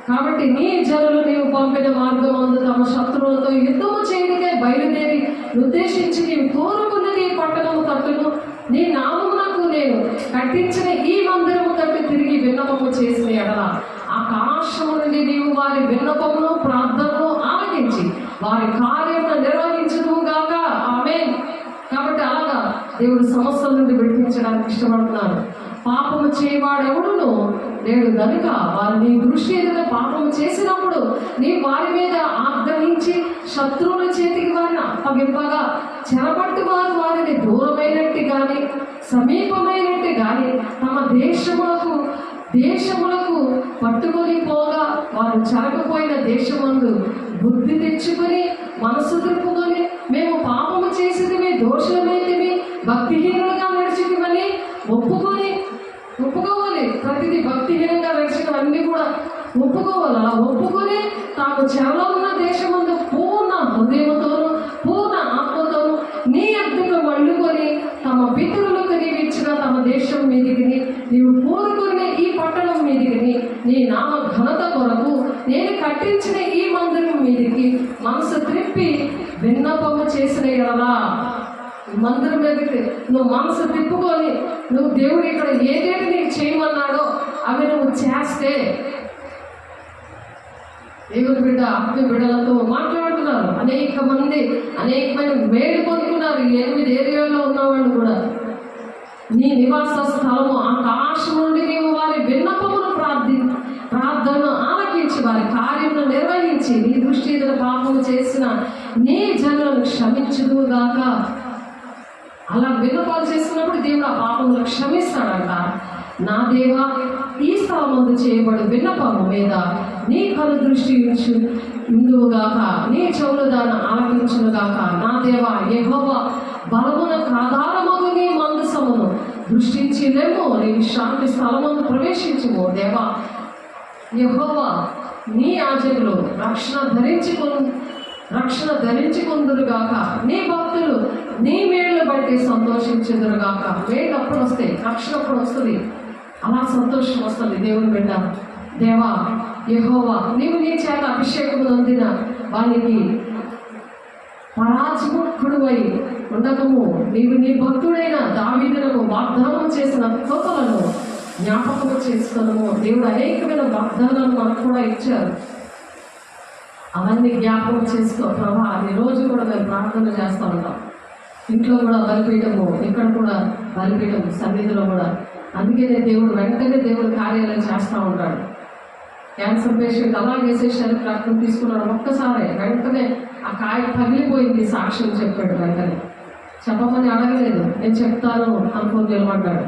కాబట్టి నీ జనులు నీవు పంపిన మార్గం అందు తమ శత్రువులతో యుద్ధము చేయనికే బయలుదేరి ఉద్దేశించి నీవు కోరుకున్నది పట్టణము తట్టును నీ నామమునకు నేను కట్టించిన ఈ మందిరము తట్టు తిరిగి విన్నపము చేసిన ఎడల ఆకాశము నుండి నీవు వారి విన్నపమును ప్రార్థనను ఆలకించి వారి కార్యమును నిర్వహించుదువు గాక. ఆమేన్. కాబట్టి అలాగా దేవుడు సమస్యల నుండి విడిపించడానికి ఇష్టపడుతున్నారు. పాపము చేయవాడెవడును లేడు గనుక వారు నీ దృష్టి ఎదుట పాపము చేసినప్పుడు నీ వారి మీద ఆగ్రహించి శత్రువుల చేతికి వారిని అప్పగింపగా చెరపట్టు వారు వారిని దూరమైనట్టు కానీ సమీపమైనట్టు కానీ తమ దేశములకు పట్టుకొని పోగా వారు చెరకపోయిన దేశమందు బుద్ధి తెచ్చుకొని మనసు తిప్పుకొని మేము పాపము చేసేది దోషమైతే భక్తిహీనులుగా నడిచిమని ఒప్పుకోవాలి. ప్రతిదీ భక్తిహీనంగా నడిచినవన్నీ కూడా ఒప్పుకోవాలి. అలా ఒప్పుకొని తాము చెరలో ఉన్న దేశమందు పూర్ణ హృదయముతోను పూర్ణ ఆత్మతోను నీ ఎద్దుకు మళ్ళుకొని తమ పితరులకు నీవు ఇచ్చిన తమ దేశం మీదికి నీవు కోరుకునే ఈ పట్టణం మీదికి నీ నామ ఘనత కొరకు నేను కట్టించిన ఈ మందిరం మీదికి మనసు త్రిప్పి విన్నపము చేసిన ఎడలా మందిరం మీదకి నువ్వు మనసు తిప్పుకొని నువ్వు దేవుడు ఇక్కడ ఏదైతే నీకు చేయమన్నాడో అవి నువ్వు చేస్తే దేవుని బిడ్డ ఆత్మీయ బిడ్డలతో మాట్లాడుతున్నారు. అనేకమైన మేలు పొందుకున్నారు. 8 ఏరియాల్లో ఉన్నవాళ్ళు కూడా నీ నివాస స్థలము ఆకాశం నుండి నీవు వారి విన్నపమును ప్రార్థనను ఆలకించి వారి కార్యమును నిర్వహించి నీ దృష్టి ఎదుట పాపము చేసిన నీ జనులను క్షమించుదువుగాక. అలా విన్నపాలు చేస్తున్నప్పుడు దేవుడు ఆ పాపమును క్షమిస్తాడంట. నా దేవా, ఈ స్థలమందు చేయబడు విన్నపము మీద నీ కను దృష్టి ఉందువుగాక, నీ చెవులు దాన్ని ఆలకించునుగాక. నా దేవా యెహోవా, బలమునకు ఆధారమగు నీ మందసమును దృష్టించి లేము, నీ విశ్రాంతి స్థలమందు ప్రవేశించుము. దేవా యెహోవా, నీ యాజకులు రక్షణ ధరించుకుందురుగాక. నీ భక్తులు నీ మేళ్ళు బట్టి సంతోషించుదురుగాక. మేళ్ళు అప్పుడు వస్తాయి, రక్షణ అప్పుడు వస్తుంది. అలా సంతోషం వస్తుంది. దేవుని బిడ్డ, దేవా యెహోవా, నీవు నీ చేత అభిషేకము నొందిన వానికి పరాజముఖుడువై ఉండకము నీవు నీ భక్తుడైన దావీదునకు వాగ్దానం చేసిన కృపలను జ్ఞాపకము చేసుకున్నాము. దేవుడు అనేకమైన వాగ్దానాలు మనకు కూడా ఇచ్చారు. అవన్నీ జ్ఞాపకం చేసుకో ప్రభా. అన్ని రోజు కూడా మేము ప్రార్థన చేస్తూ ఉంటాం. ఇంట్లో కూడా బలిపీఠము, ఇక్కడ కూడా బలిపీఠము, సన్నిధిలో కూడా. అందుకనే దేవుడు వెంటనే దేవుడు కార్యాలయం చేస్తూ ఉంటాడు. క్యాన్సర్ పేషెంట్ అలా వేసేసారు, రక్తం తీసుకున్నాడు. ఒక్కసారి వెంటనే ఆ కాయ పగిలిపోయింది, సాక్ష్యం చెప్పాడు. వెంటనే చెప్పమని అడగలేదు, నేను చెప్తాను అనుకుని నిలబడ్డాడు.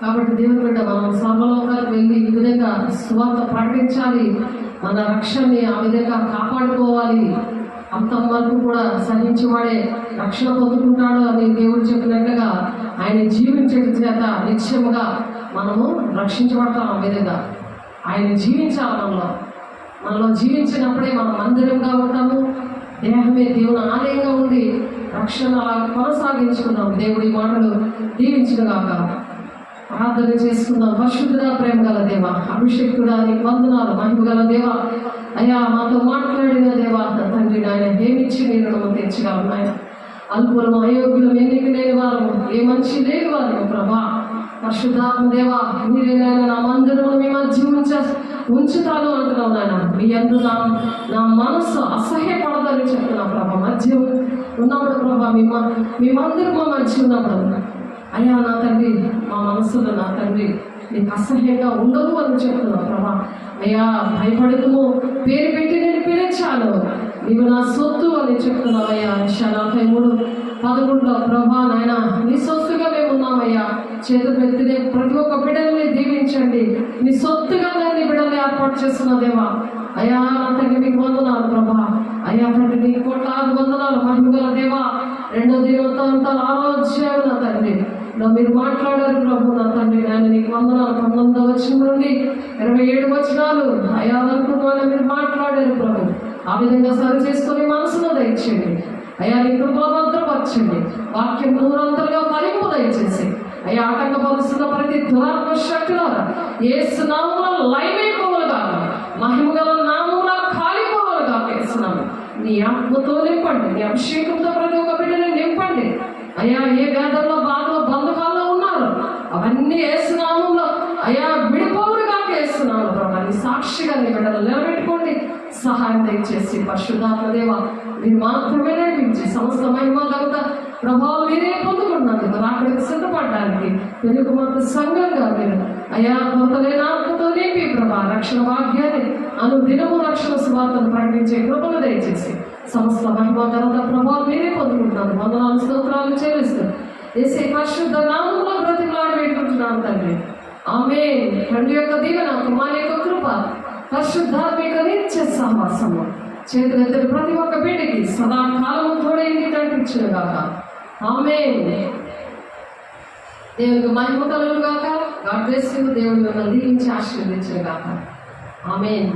కాబట్టి దేవుని బిడ్డ, మనం సర్వలోకాలకు వెళ్ళి ఈ విధంగా సువార్త ప్రకటించాలి. మన రక్షణని ఆ విధంగా కాపాడుకోవాలి. అంతం వరకు కూడా సహించేవాడే రక్షణ పొందుకుంటాడు అని దేవుడు చెప్పినట్లుగా ఆయన జీవించడం చేత నిశ్చయముగా మనము రక్షించబడతాం. ఆ విధంగా ఆయన జీవించాలి. మనలో జీవించినప్పుడే మనం మందిరంగా ఉంటాము. దేహమే దేవుని ఆలయంగా ఉండి రక్షణ అలా కొనసాగించుకున్నాం. దేవుడి మాటలు దీవించుగాక. ప్రార్థన చేసుకుందాం. పరిశుద్ధుడా, ప్రేమ గల దేవ, అభిషేకుడా, నీకు వందనాలు. మహిమ గల దేవ, అయ్యా మాతో మాట్లాడిన దేవ తండ్రి, నాయన ఏమిచ్చి మీరు రుణము తీర్చగలరు నాయన. అల్పులము, అయోగ్యులం, ఎన్నిక లేని వారు, ఏ మనిషి లేని వారు ప్రభా. పరిశుద్ధాత్మ దేవ, మీరేనాయన నా మందిరము మీ మధ్య ఉంచుతాను అంటున్నావు నాయన. మీ అందు నా మనస్సు అసహ్యపడదని చెప్తున్నా ప్రభా. మధ్య ఉన్నప్పుడు ప్రభా, మీ మందిరం మా మధ్య ఉన్నప్పుడు అయ్యా నా తండ్రి, మా మనసులో నా తండ్రి నీకు అసహ్యంగా ఉండదు అని చెప్తున్నావు ప్రభా. అయ్యా భయపడదుము, పేరు పెట్టి నేను పిలిచాను, నీవు నా సొత్తు అని చెప్తున్నావు అయ్యా. 43:11 ప్రభా నాయన నీ సొత్తుగా మేము ఉన్నామయ్యా. చేతులు ఎత్తినే ప్రతి ఒక్క బిడ్డల్ని దీవించండి. నీ సొత్తుగా నేను బిడ్డల్ని ఏర్పాటు చేస్తున్నా దేవా. అయ్యా నా తండ్రి మీకు వందనాలు ప్రభా. అయ్యా తండ్రి నీ 1,00,000 వందనాలు. మహిమగల దేవా, 2వ దినవృత్తాంతాలు 6వ అధ్యాయం నా తండ్రి మీరు మాట్లాడారు ప్రభు. నా తండ్రి ఆయన నీకు వందనాలు. 19వ వచనం నుండి 27 వచనాలు అయ్యా అనుకున్నాను మీరు మాట్లాడారు ప్రభు. ఆ విధంగా సరి చేసుకొని మనసులో దయచేయండి అయ్యా. నీ కృపాభద్రపరచండి. వాక్యం నూరంతలుగా ఫలింపు దయచేసి అయ్యా ఆటంకపరుస్తున్న ప్రతి దురాత్మ శక్తులారా యేసు నామములో లయమైపోవాలిగా, మహిమగల నామములో కాలిపోవాలిగా చేస్తున్నాము. నీ ఆత్మతో నింపండి, నీ అభిషేకంతో ప్రతి ఒక్క బిడ్డని నింపండి అయ్యా. ఏ వేదంలో బాధలో బంధకాల్లో ఉన్నారు అవన్నీ యేసు నామములో అయ్యా విడిపోవుడుగా చేస్తున్నాను ప్రభా. నీ సాక్షిగా నీ బిడ్డలు నిలబెట్టుకోండి, సహాయం దయచేసి పరిశుద్ధాత్మ దేవ మీరు మాత్రమే నడిపించి సమస్త మహిమ ఘనత ప్రభావం మీరే పొందుకున్నందుకు అక్కడికి సిద్ధపడడానికి తెలుగు మత సంఘంగా మీరు అయా కొరతలైన ఆత్మతో నింపి ప్రభా రక్షణ భాగ్యాన్ని అనుదినము రక్షణ సువార్తను ప్రకటించే కృపను దయచేసి సమస్త మహిమ ఘనత ప్రభావం మీరే పొందుకుంటున్నారు. వందనాలు స్తోత్రాలు చెల్లిస్తూ యేసే పరిశుద్ధ నామములో బ్రతిమలాడి వేడుకుంటున్నాను తండ్రి. ఆమేన్. తండ్రి యొక్క దీవెన, కుమారుని యొక్క కృప, పరిశుద్ధాత్మిక నిత్య సహవాసము చేతులెత్తిన ప్రతి ఒక్క బిడ్డకి సదాకాలము తోడైంది కనిపించును గాక. ఆమేన్. దేవునికి మహిమ కలుగును గాక. God bless you. దేవుడు మిమ్మల్ని దీవించి ఆశీర్వదించును గాక. ఆమేన్.